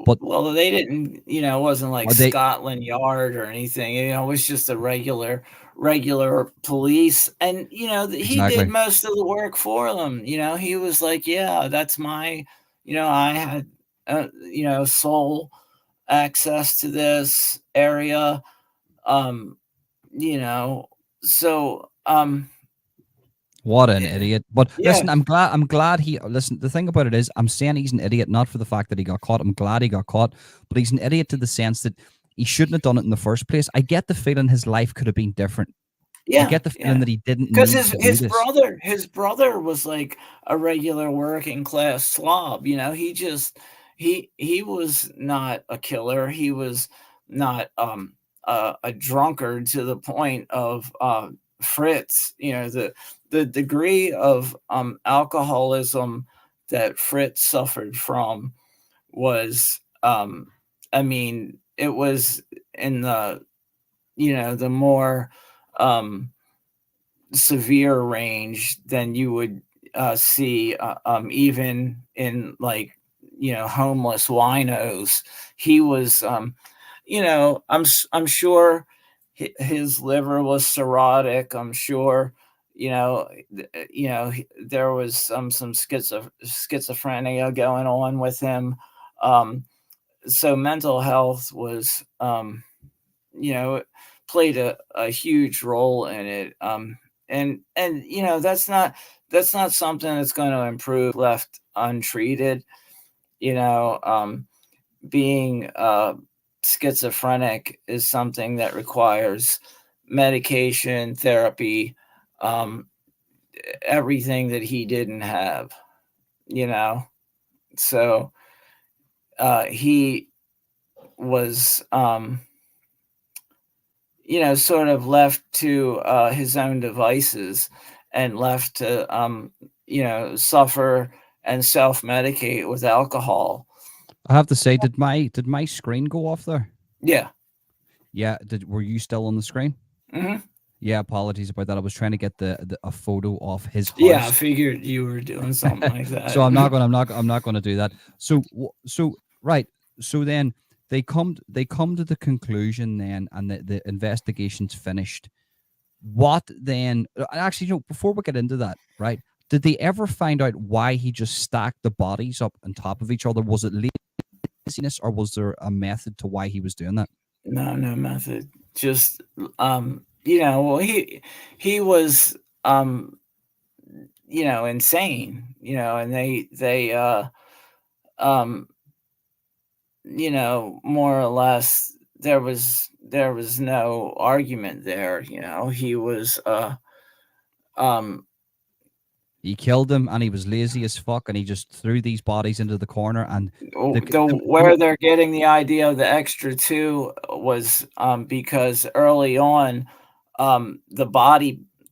But
Well, they didn't, you know, it wasn't like
are they
Scotland Yard or anything. You know, it was just a regular police, and you know, he did
exactly?
most of the work for them. You know, he was like, yeah, that's my, you know, I had, you know, sole access to this area. Um, you know, so
What an
eh,
idiot. But
yeah,
listen, I'm glad he listen, the thing about it is I'm saying he's an idiot, not for the fact that he got caught. I'm glad he got caught, but he's an idiot to the sense that he shouldn't have done it in the first place. I get the feeling his life could have been different. I
yeah,
get the feeling
yeah.
that he didn't
'Cause
need to do this.
his brother was like a regular working class slob, you know, he just he was not a killer, he was not, a drunkard to the point of, Fritz, you know, the degree of, alcoholism that Fritz suffered from was, I mean, it was in the, you know, the more, um severe range than you would see, even in, like, you know, homeless winos. He was, you know, I'm sure his liver was cirrhotic. I'm sure, you know, you know, there was some schizophrenia going on with him. Um, so mental health was, you know, played a huge role in it. And you know, that's not something that's going to improve left untreated. You know, being schizophrenic is something that requires medication, therapy, um, everything that he didn't have. You know, so he was, you know, sort of left to his own devices and left to, you know, suffer and self medicate with alcohol.
I have to say, did my screen go off there?
Yeah.
Yeah, were you still on the screen?
Hmm.
Yeah, apologies about that. I was trying to get the a photo of his
Yeah. I
house.
figured you were doing something like
So
that.
I'm not gonna do that. So right. So then they come to the conclusion then, and the investigation's finished. What then? Actually, before we get into that, right? Did they ever find out why he just stacked the bodies up on top of each other? Was it laziness, or was there a method to why he was doing that?
No, no method. Just, you know, well, he was, um, insane, and um more or less there was no argument there. He was um
He killed him, and he was lazy as fuck, and he just threw these bodies into the corner. And
where they're getting the idea of the extra two was because early on the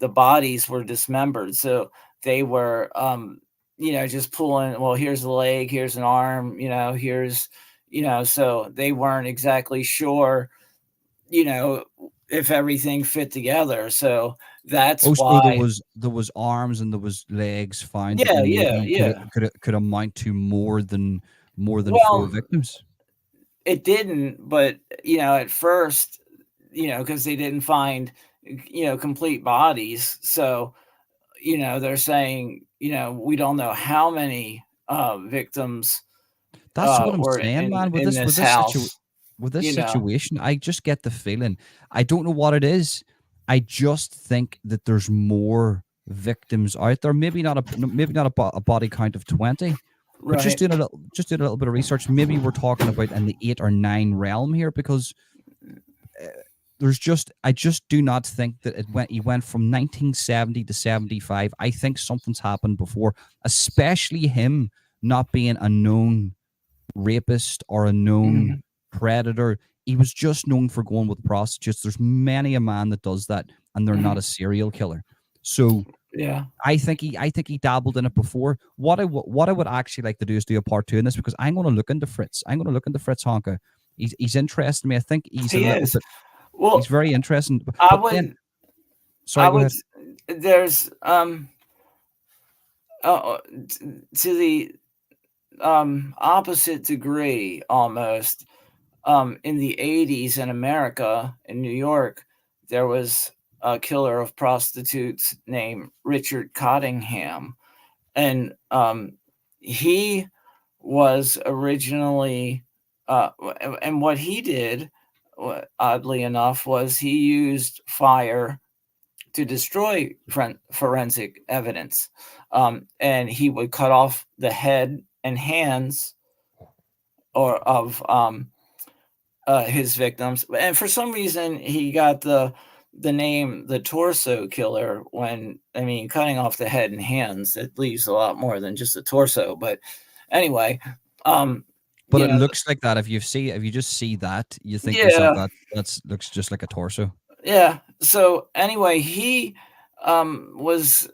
bodies were dismembered, so they were just pulling, well, here's a leg, here's an arm, here's so they weren't exactly sure you know if everything fit together, so that's
oh, so
why.
there was arms and there was legs found that
Yeah, yeah,
maybe
yeah.
could amount to more than four
Well,
victims.
it didn't, but at first, because they didn't find complete bodies, so they're saying we don't know how many victims
That's what I'm
were
saying,
in
man.
in this house.
With this
You know,
situation, I just get the feeling. I don't know what it is. I just think that there's more victims out there. Maybe not a body count of 20, but
right?
just doing a little bit of research. Maybe we're talking about in the 8 or 9 realm here, because I just do not think that he went from 1970 to 75. I think something's happened before, especially him not being a known rapist or a known
Mhm.
predator. He was just known for going with prostitutes. There's many a man that does that, and they're not
Mhm.
a serial killer. So
Yeah.
I think he dabbled in it before. What I would actually like to do is do a part two in this, because I'm going to look into Fritz. I'm going to look into Fritz Honka. He's interested me. I think he's a
He
little
is.
bit. He's
Well,
very interesting.
I
But then,
would.
sorry,
I
go
would.
ahead.
There's to the opposite degree almost. In the 80s in America, in New York, there was a killer of prostitutes named Richard Cottingham. And he was originally, and what he did, oddly enough, was he used fire to destroy forensic evidence. And he would cut off the head and hands or of his victims, and for some reason he got the name the torso killer. When I mean, cutting off the head and hands, it leaves a lot more than just a torso. But anyway, um,
But
you
it
know,
looks like that. If you just see that, you think to yourself
yeah,
that that's looks just like a torso.
yeah. So anyway, he was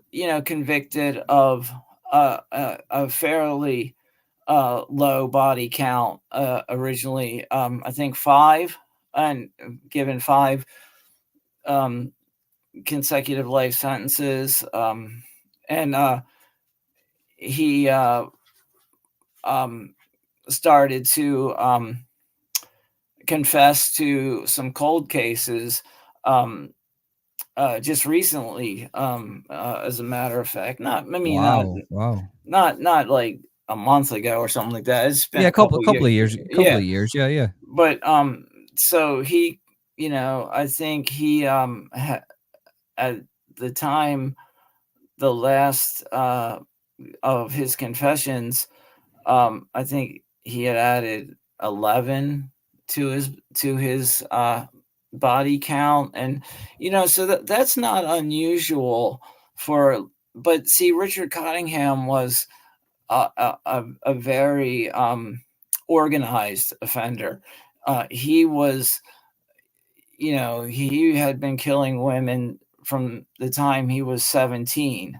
convicted of a fairly low body count, originally, I think five, and given five um, consecutive life sentences. And he um, started to confess to some cold cases just recently. As a matter of fact, I mean,
Wow, wow.
not like a month ago or something like that. It's been
Yeah,
a couple
couple
years.
of years, couple
Yeah,
of years. Yeah, yeah.
but so he, I think he at the time, the last of his confessions, I think he had added 11 to his body count. And so that's not unusual for. But see, Richard Cottingham was a very organized offender. He was, he had been killing women from the time he was 17.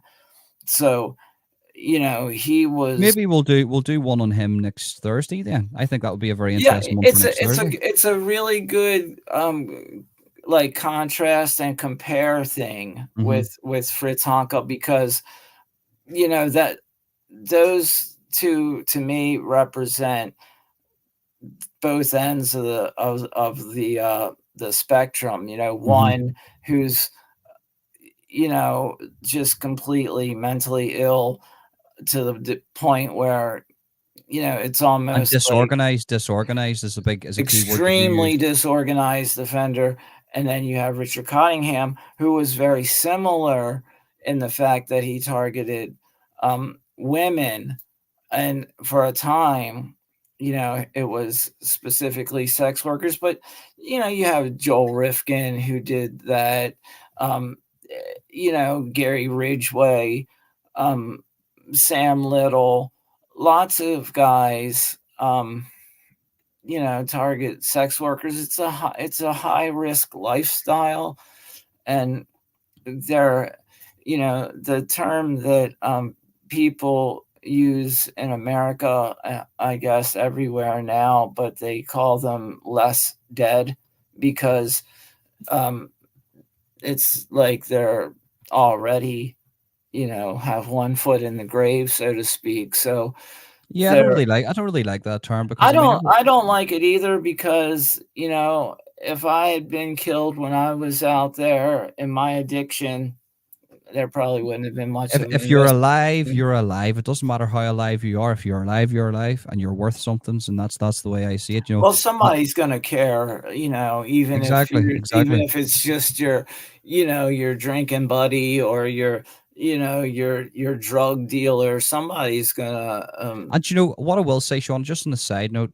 So, he was.
Maybe we'll do one on him next Thursday. Then I think that would be a very
Yeah,
interesting one for
it's
next
a it's a
Thursday.
it's a really good like contrast and compare thing
Hmm.
with Fritz Honka, because that those two to me represent both ends of the spectrum.
Hmm.
One who's just completely mentally ill to the point where it's
And
almost like
disorganized is a key word that you
extremely
used.
disorganized offender. And then you have Richard Cottingham, who was very similar in the fact that he targeted women, and for a time, it was specifically sex workers. But you have Joel Rifkin who did that. Um, Gary Ridgway, um, Sam Little, lots of guys. Target sex workers. It's a high risk lifestyle, and they're the term that people use in America, I guess everywhere now, but they call them less dead, because um, it's like they're already have one foot in the grave, so to speak. So
Yeah,
they're
I don't really like that term
I
because I mean,
don't I don't like it either, because if I had been killed when I was out there in my addiction, there probably wouldn't have been much of an
if you're alive,
investigation.
you're alive. It doesn't matter how alive you are. If you're alive, you're alive, and you're worth something. And that's the way I see it.
Well,
Uh,
somebody's gonna care, even if
exactly, exactly.
it's just your drinking buddy, or your drug dealer. Somebody's gonna
And what I will say, Sean, just on a side note,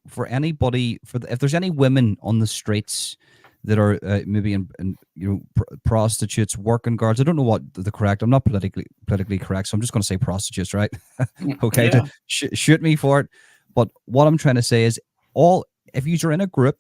for anybody, if there's any women on the streets that are maybe in prostitutes, working guards, I don't know what the correct. I'm not politically correct, so I'm just going to say prostitutes, right? Okay, to
yeah,
shoot me for it. But what I'm trying to say is, all if you're in a group,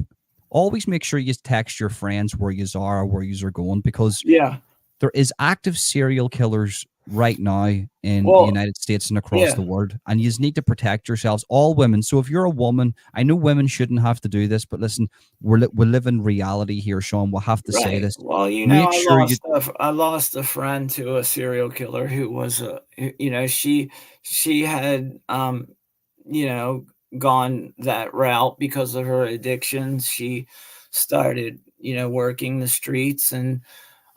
always make sure you text your friends where you are or where you are going, because
yeah.
there is active serial killers right now in the
Well,
United States and across
yeah,
the world, and you need to protect yourselves, all women. So if you're a woman, I know women shouldn't have to do this, but listen, we live in reality here, Sean. We'll have to say
right.
this.
Well,
Make sure you.
I lost a friend to a serial killer who was she had you know gone that route because of her addictions. She started working the streets, and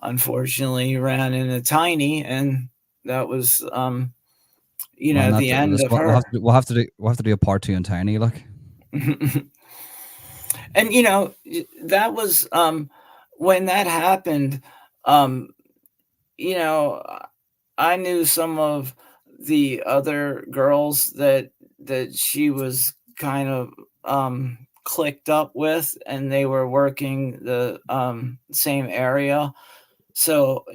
unfortunately ran into Tiny, and that was
Man,
the end of her.
we'll have to do a part two on Tiny. Like,
And that was when that happened. um you know I knew some of the other girls that she was kind of clicked up with, and they were working the same area. So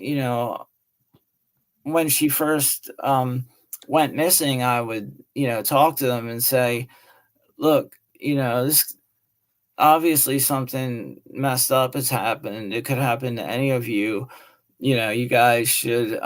when she first went missing, I would talk to them and say, look, this obviously something messed up has happened. It could happen to any of you. You guys should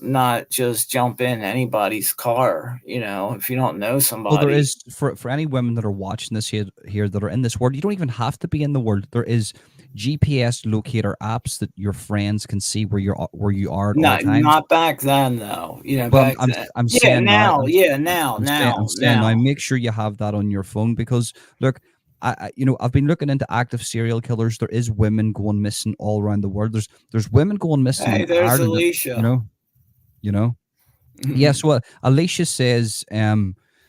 not just jump in anybody's car, if you don't know
well, there
somebody.
is, for any women that are watching this here that are in this world. You don't even have to be in the world. There is GPS locator apps that your friends can see where you are at all times.
Not back then, though.
But
Back then.
I'm
Yeah,
saying now,
now. Yeah, now,
I'm
now,
saying now,
now.
make sure you have that on your phone, because look, I've been looking into active serial killers. There is women going missing all around the world. There's women going missing
Hey,
in
there's
Ireland. You
Alicia.
know, you know. Yes. Well, Alicia says,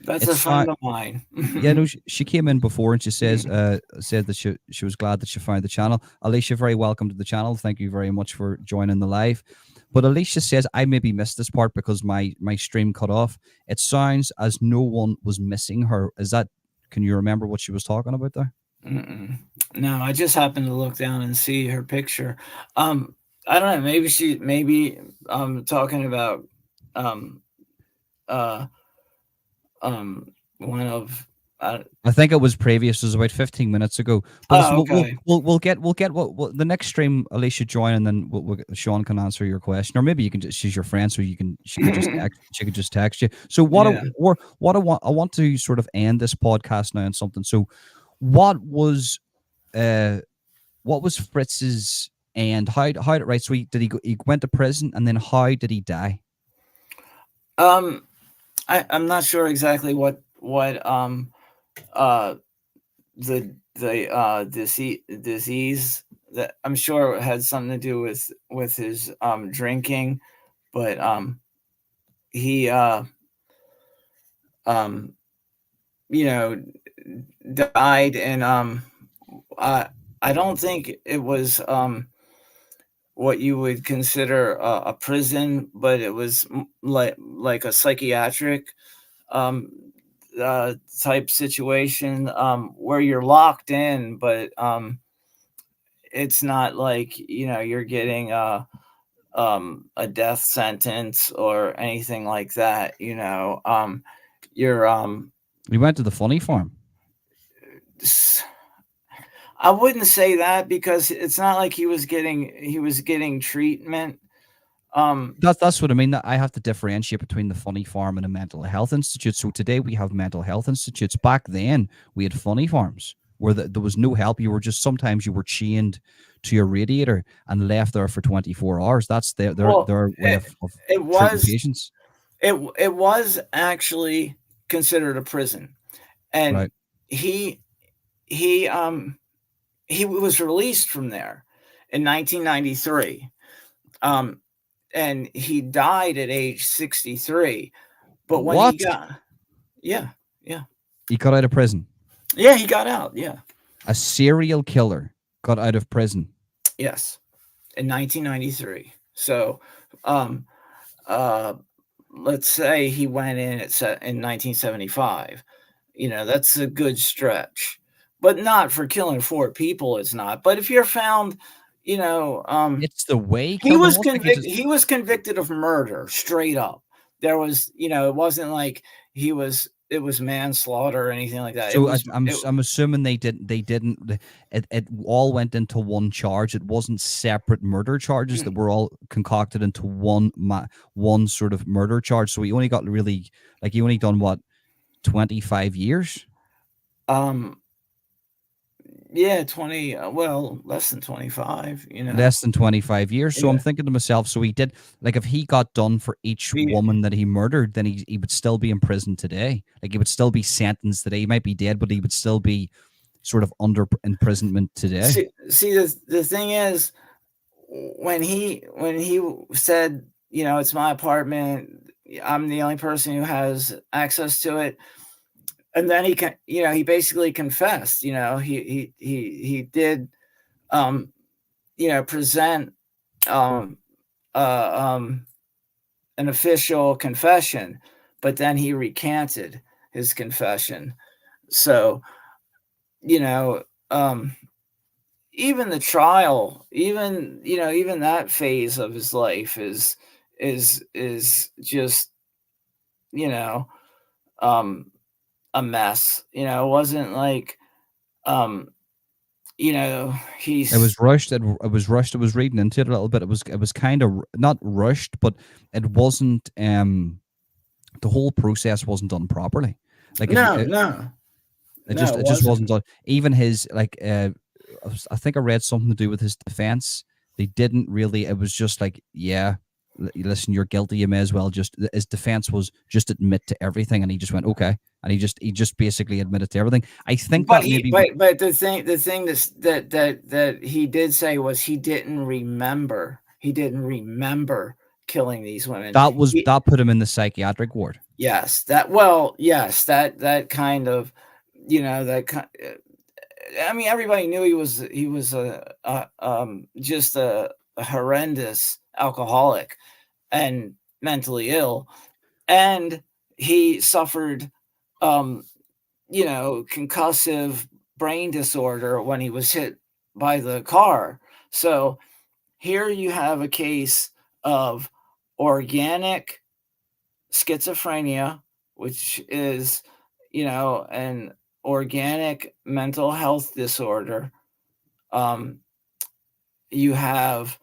That's a
it's fine.
friend of mine.
Yeah, no, she came in before and she said that she was glad that she found the channel. Alicia, very welcome to the channel. Thank you very much for joining the live. But Alicia says, I maybe missed this part because my stream cut off. It sounds as no one was missing her. Is that, can you remember what she was talking about there?
Mm-mm. No, I just happened to look down and see her picture. Um, I don't know. Maybe talking about um uh um one of uh,
I think it was previous. It was about 15 minutes ago. But listen,
oh, okay.
we'll get what the next stream. Alicia join, and then Sean can answer your question, or maybe you can just, she's your friend, so she could just text you. So
Yeah.
I want to sort of end this podcast now on something. So what was uh what was Fritz's end? How did, right? So did he go? He went to prison, and then how did he die?
Um, I'm not sure exactly what uh the disease, that I'm sure it had something to do with his drinking, but he um you know died, and I don't think it was what you would consider a prison, but it was like a psychiatric um, type situation, where you're locked in, but it's not like, you're getting a death sentence or anything like that. You're
We went to the funny farm.
I wouldn't say that, because it's not like he was getting treatment.
That's what I mean. That I have to differentiate between the funny farm and a mental health institute. So today we have mental health institutes. Back then we had funny farms where there was no help. You were just sometimes you were chained to your radiator and left there for 24 hours. That's
Well,
their way of
it
treating
was
patients.
it was actually considered a prison, and
Right.
he he um he was released from there in 1993. Um, and he died at age 63. But when he
What?
got, yeah, yeah,
He got out of prison.
yeah, he got out. Yeah,
A serial killer got out of prison.
yes, in 1993. So, um, uh, let's say he went in 1975. That's a good stretch, but not for killing four people. It's not. But if you're found, you know, um,
It's the way he killed them all. Like
He was convicted of murder, straight up. There was, it wasn't like it was manslaughter or anything like that. It
so
was it,
I'm assuming they didn't it all went into one charge. It wasn't separate murder charges that were all concocted into one sort of murder charge. So he only got really like he only done what 25 years.
um yeah, 20, well, less than 25,
Less than 25 years. So I'm
Yeah.
thinking to myself, so he did like if he got done for each
He-
woman that he murdered, then he would still be in prison today. Like he would still be sentenced today. He might be dead, but he would still be sort of under imprisonment today.
see the thing is, when he said, it's my apartment, I'm the only person who has access to it, and then he basically confessed. He did um present um uh um an official confession, but then he recanted his confession. So, you know um even the trial, even that phase of his life is just, you know um a mess. It wasn't like, um
It was
he's
rushed. It was rushed. I was reading into it a little bit. It was kind of not rushed, but it wasn't. The whole process wasn't done properly. Like if you,
no, no, no, it
it just
wasn't.
wasn't done. Even his like, I think I read something to do with his defense. They didn't really. It was just like, yeah, listen, you're guilty. You may as well just. His defense was just admit to everything, and he just went okay, and he just basically admitted to everything. I think
But
that
he,
maybe
but the thing that he did say was he didn't remember. He didn't remember killing these women.
that put him in the psychiatric ward.
Yes, that kind of, that kind. I mean, everybody knew he was just a horrendous alcoholic and mentally ill, and he suffered, um, concussive brain disorder when he was hit by the car. So here you have a case of organic schizophrenia, which is, an organic mental health disorder. Um, you have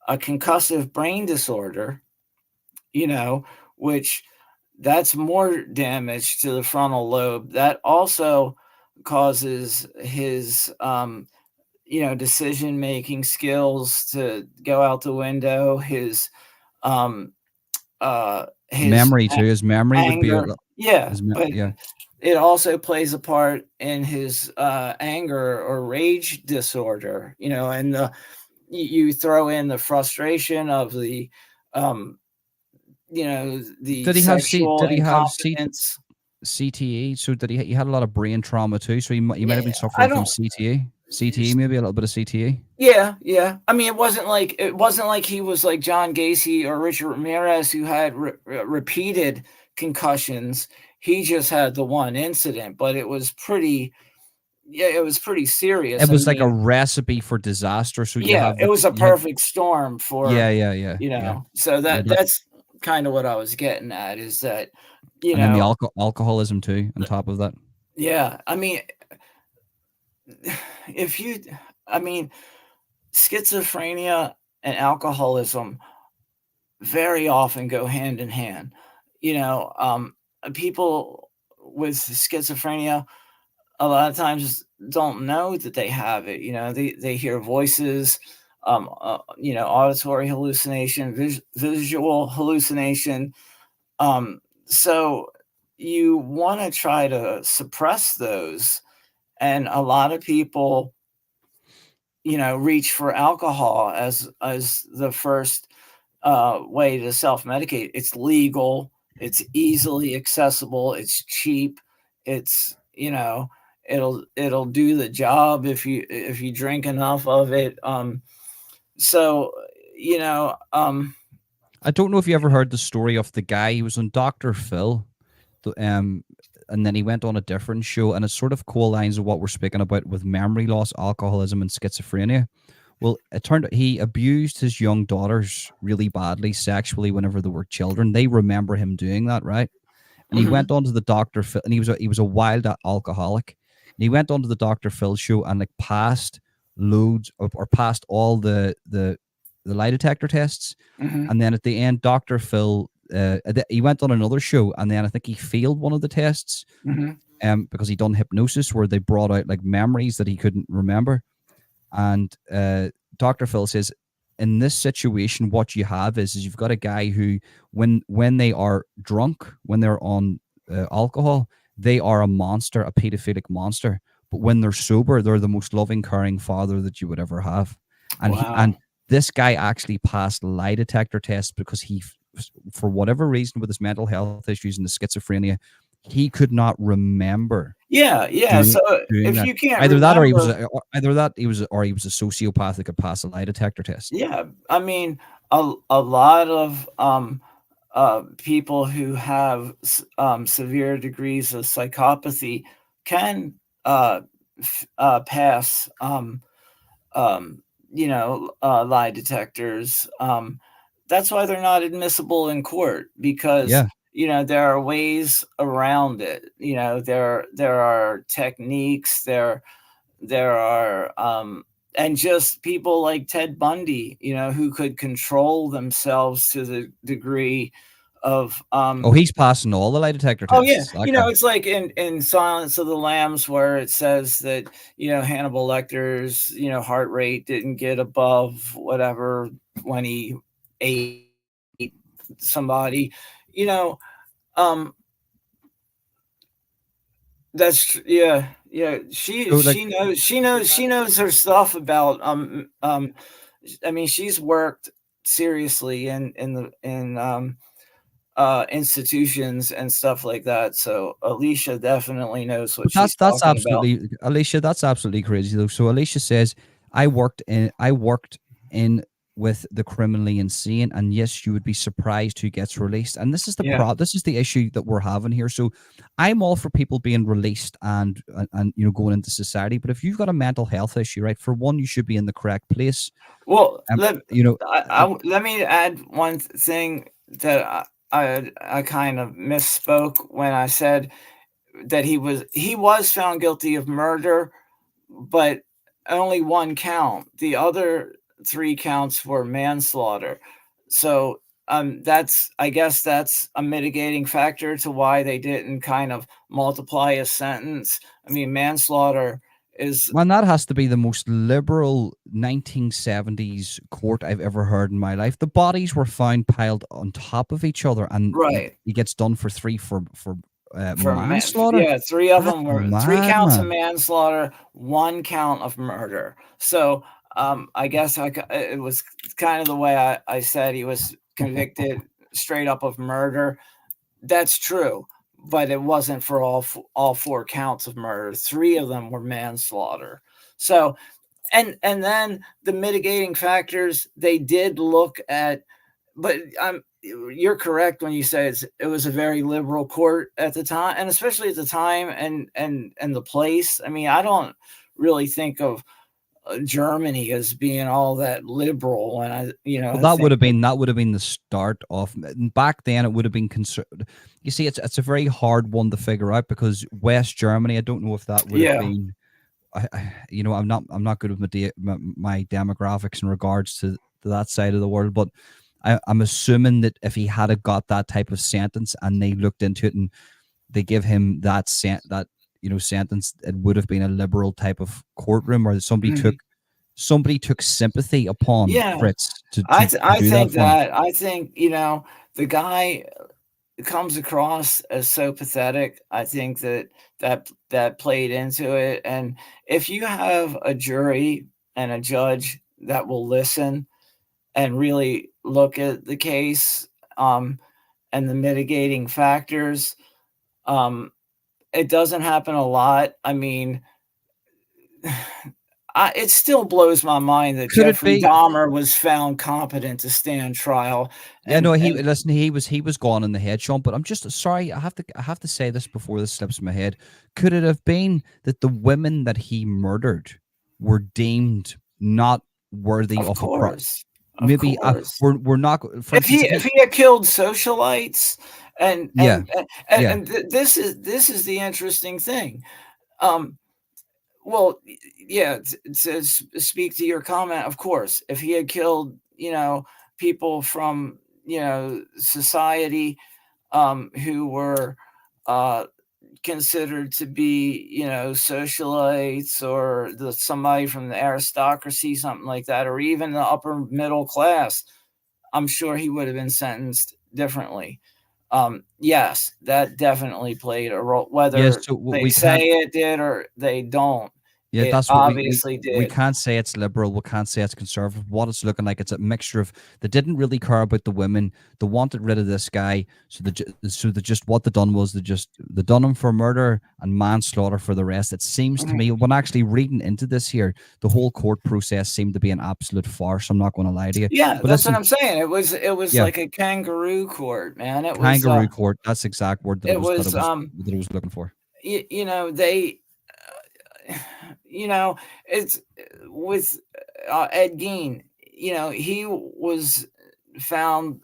a concussive brain disorder, which that's more damage to the frontal lobe. That also causes his, decision making skills to go out the window. Um, his
Memory too. His memory would be
anger. Yeah, but
yeah.
it also plays a part in his anger or rage disorder. And you throw in the frustration of um, the
Did he have C?
sexual
Did he have
incompetence.
CTE? So did he had a lot of brain trauma too. So he might have
Yeah,
been
I
suffering from
don't.
CTE. CTE, maybe a little bit of CTE.
Yeah. I mean, it wasn't like he was like John Gacy or Richard Ramirez who had repeated concussions. He just had the one incident, but it was pretty. Yeah, it was pretty serious.
It
I
was like a
mean,
recipe for disaster. So you
yeah,
have
it
the
was a
you have
perfect storm for,
yeah.
so
Yeah,
that's kind of what I was getting at is that, you
and then the
know,
alcoholism too on top of that.
yeah, I mean, if you, I mean, schizophrenia and alcoholism very often go hand in hand. People with schizophrenia a lot of times don't know that they have it. They hear voices, auditory hallucination, visual hallucination. So you want to try to suppress those, and a lot of people, reach for alcohol as the first way to self-medicate. It's legal, it's easily accessible, it's cheap, it's it'll do the job if you drink enough of it. So you know
I don't know if you ever heard the story of the guy. He was on Dr. Phil, and then he went on a different show, and it's sort of co-lines of what we're speaking about with memory loss, alcoholism, and schizophrenia. Well, it turned out he abused his young daughters really badly sexually whenever they were children. They remember him doing that, right? And he
mhm,
went on to the Dr. Phil, and he was a wild alcoholic. And he went on to the Dr. Phil show and like passed loads of, or passed all the lie detector tests.
mhm,
And then at the end, Dr. Phil, he went on another show, and then I think he failed one of the tests,
mhm.
because he done hypnosis where they brought out like memories that he couldn't remember. And Dr. Phil says, in this situation, what you have is you've got a guy who, when they are drunk, when they're on alcohol, they are a monster, a pedophilic monster. But when they're sober, they're the most loving, caring father that you would ever have.
Wow.
And this guy actually passed lie detector tests because for whatever reason, with his mental health issues and the schizophrenia, he could not remember
Yeah.
doing
So
doing
if
that.
you can't
Either that, or he was
remember,
he was a sociopath that could pass a lie detector test.
yeah, I mean, a lot of people who have severe degrees of psychopathy can pass, um, lie detectors. That's why they're not admissible in court, because
Yeah.
there are ways around it. There are techniques. There are and just people like Ted Bundy, who could control themselves to the degree of
Oh, he's passing all the lie detector
oh yeah,
tests. That guy.
it's like in Silence of the Lambs, where it says that Hannibal Lecter's heart rate didn't get above whatever when he ate somebody. you know um yeah,
So like,
she knows her stuff about I mean, she's worked seriously in institutions and stuff like that. So Alicia definitely knows what
but
she's
that's
talking about.
absolutely, Alicia. That's absolutely crazy though. So Alicia says, I worked in with the criminally insane, and yes, you would be surprised who gets released. And this is
Yeah.
this is the issue that we're having here. So I'm all for people being released and going into society. But if you've got a mental health issue, right, for one, you should be in the correct place.
Well,
Um, you know,
let me add one thing that I kind of misspoke when I said that he was found guilty of murder, but only one count. The other three counts were manslaughter. So I guess that's a mitigating factor to why they didn't kind of multiply his sentence. I mean, manslaughter is
Man, that has to be the most liberal 1970s court I've ever heard in my life. The bodies were found piled on top of each other, and like
right.
he gets done for three for manslaughter.
Yeah, three of
That's
them were three
mad,
counts of
man.
manslaughter, one count of murder. So I guess it was kind of the way I said he was convicted straight up of murder. That's true, but it wasn't for all four counts of murder. Three of them were manslaughter. So, and then the mitigating factors they did look at, but you're correct when you say it was a very liberal court at the time, and especially at the time and the place. I mean, I don't really think of Germany as being all that liberal, and
Well,
I think that,
that would have been the start of back then. It would have been You see, it's a very hard one to figure out because West Germany. I don't know if that would have
yeah.
been. I'm not good with my demographics in regards to that side of the world, but I'm assuming that if he had got that type of sentence and they looked into it and they give him that sentence, it would have been a liberal type of courtroom where somebody took sympathy upon
Yeah,
Fritz to
I
do that
think
for him.
that I think the guy comes across as so pathetic. I think that played into it. And if you have a jury and a judge that will listen and really look at the case, and the mitigating factors, um, it doesn't happen a lot. I mean, it still blows my mind that
Could it
Jeffrey
be?
Dahmer was found competent to stand trial,
Yeah, no. He
and
listen. He was gone in the head, Sean. But I'm just sorry. I have to say this before this slips my head. Could it have been that the women that he murdered were deemed not worthy
of
of a pro?
course, of
Maybe
course,
we're not. For instance, if
if
he,
he had killed socialites, and
yeah, yeah,
this is the interesting thing. Um, well, yeah, to speak to your comment, of course, if he had killed, people from, society, who were uh, considered to be, socialites, or somebody from the aristocracy, something like that, or even the upper middle class, I'm sure he would have been sentenced differently. Yes, that definitely played a role.
yeah.
Whether
So
they
we
say
can't.
it did or they don't,
Yeah,
it
that's what
obviously
we
did.
can't say it's liberal. We can't say it's conservative. What it's looking like, it's a mixture of they didn't really care about the women. They wanted rid of this guy, so they just what they done was they done him for murder and manslaughter for the rest. It seems to
Mhm.
me when actually reading into this here, the whole court process seemed to be an absolute farce. I'm not going to lie to you.
Yeah,
But
that's what
listen,
I'm saying. It was
yeah,
like a kangaroo court, man.
kangaroo court. That's the exact word
It was
that I was looking for.
they you know it's with Ed Gein. He was found,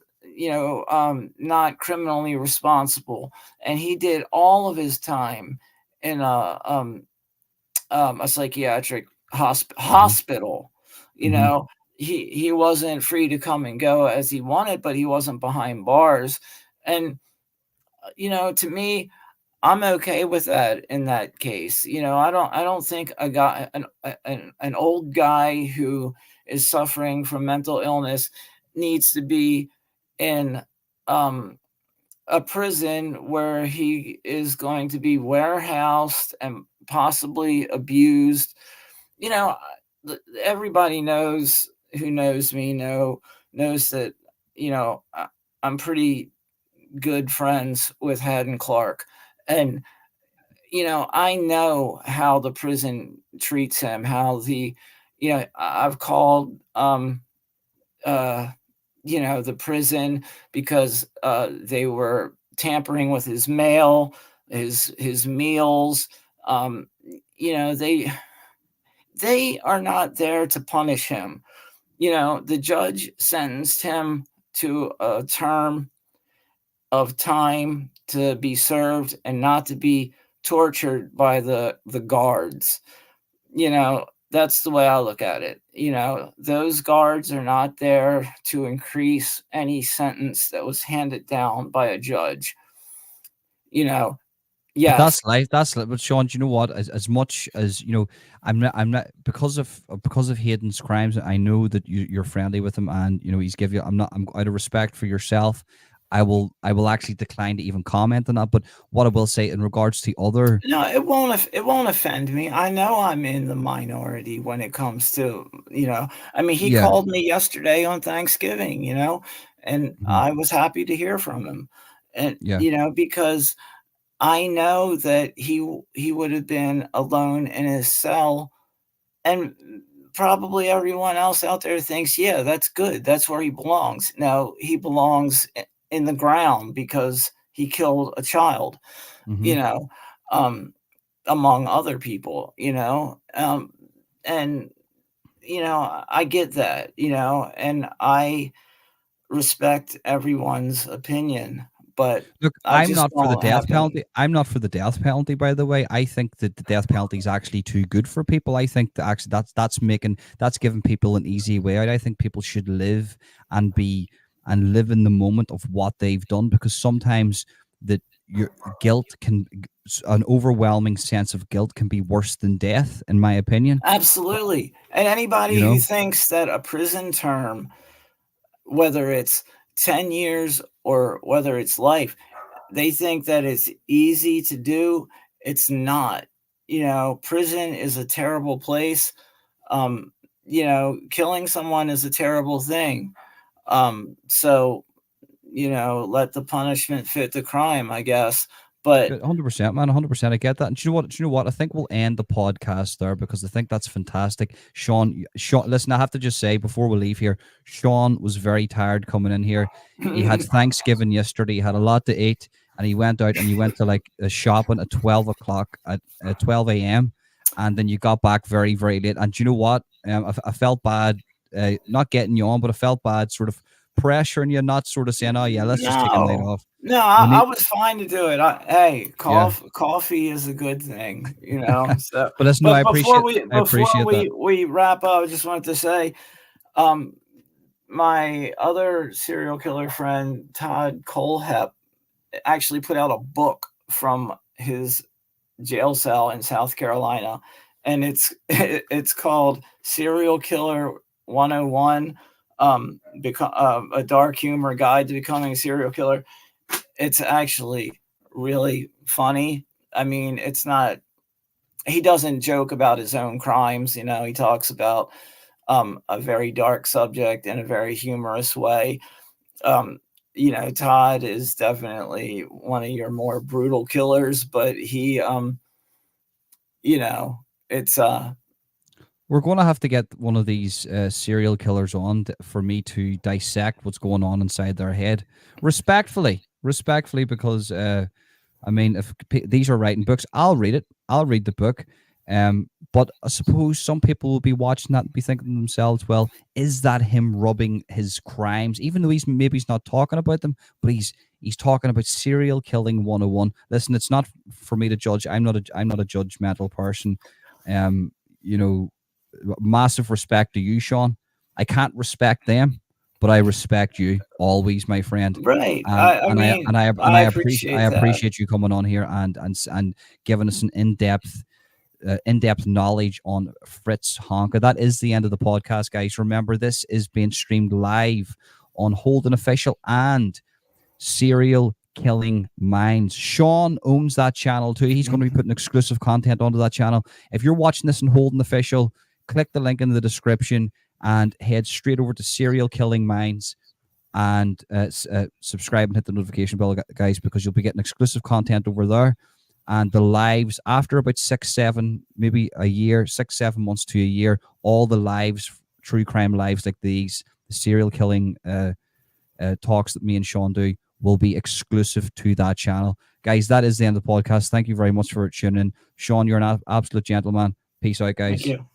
not criminally responsible, and he did all of his time in a psychiatric
Hmm.
hospital. You
Hmm.
know, he wasn't free to come and go as he wanted, but he wasn't behind bars. And to me, I'm okay with that in that case. I don't think a guy an old guy who is suffering from mental illness needs to be in um a prison where he is going to be warehoused and possibly abused. You know, everybody who knows me knows that I'm pretty good friends with Haddon Clark, and I know how the prison treats him. How I've called uh the prison because they were tampering with his mail, his meals. Um, they are not there to punish him. The judge sentenced him to a term of time to be served and not to be tortured by the guards. That's the way I look at it. Those guards are not there to increase any sentence that was handed down by a judge. You know,
But
yes.
that's life. That's life. But Sean, do you know what? As much as I'm not because of Hayden's crimes. I know that you're friendly with him, and he's give you. I'm out of respect for yourself. I will actually decline to even comment on that. But what I will say in regards to other,
No, it won't offend me. I know I'm in the minority when it comes to, I mean, he
yeah,
called me yesterday on Thanksgiving, and
mhm,
I was happy to hear from him. And
yeah,
because I know that he would have been alone in his cell, and probably everyone else out there thinks, yeah, that's good. That's where he belongs. No, he belongs in the ground because he killed a child,
Hmm.
you know, um, among other people, and I get that, and I respect everyone's opinion, but
Look,
I
I'm
just
not for the
don't
death
happen.
penalty. I'm not for the death penalty, by the way. I think that the death penalty is actually too good for people. I think that actually that's giving people an easy way out. I think people should live and be and live in the moment of what they've done, because sometimes that your guilt can an overwhelming sense of guilt can be worse than death, in my opinion.
Absolutely. And
You
anybody who
know.
thinks that a prison term, whether it's 10 years or whether it's life, they think that it's easy to do. It's not. Prison is a terrible place. Um, Killing someone is a terrible thing. So, let the punishment fit the crime, I guess. But
100%, man. 100%. I get that. And do you know what? Do you know what? I think we'll end the podcast there because I think that's fantastic. Sean, listen, I have to just say before we leave here, Sean was very tired coming in here. He had Thanksgiving yesterday. He had a lot to eat, and he went out and you went to like a shopping at 12 o'clock at 12 a.m. And then you got back very, very late. And do you know what? I felt bad, not getting you on, but I felt bad, sort of pressuring you, not sort of saying, "Oh yeah, let's just take a night
no,
off."
no,
We
I
need,
was fine to do it. Hey,
yeah.
coffee is a good thing, So,
But listen, no,
but before we
I appreciate that.
wrap up, I just wanted to say, um, my other serial killer friend Todd Colehep actually put out a book from his jail cell in South Carolina, and it's called Serial Killer 101, a dark humor guide to becoming a serial killer. It's actually really funny. I mean, it's not. He doesn't joke about his own crimes. He talks about a very dark subject in a very humorous way. Um, Todd is definitely one of your more brutal killers, but you know, it's
We're going to have to get one of these serial killers on for me to dissect what's going on inside their head, respectfully, because I mean, if these are writing books, I'll read it. I'll read the book. But I suppose some people will be watching that and be thinking to themselves, well, is that him rubbing his crimes? Even though he's not talking about them, but he's talking about serial killing 101. Listen, it's not for me to judge. I'm not a judgmental person. Um, you know, massive respect to you, Sean. I can't respect them, but I respect you always, my friend.
right.
And
I
and I
mean,
and I and
I
I
appreciate that.
appreciate you coming on here and giving us an in-depth knowledge on Fritz Honka. That is the end of the podcast, guys. Remember, this is being streamed live on Holden Official and Serial Killing Minds. Sean owns that channel too. He's going to be putting exclusive content onto that channel. If you're watching this on Holden Official, click the link in the description and head straight over to Serial Killing Minds and subscribe and hit the notification bell, guys, because you'll be getting exclusive content over there. And the lives after about 6, 7, maybe a year, 6, 7 months to a year, all the lives, true crime lives like these, the serial killing talks that me and Sean do will be exclusive to that channel. Guys, that is the end of the podcast. Thank you very much for tuning in. Sean, you're an absolute gentleman. Peace out,
Thank
guys.
you.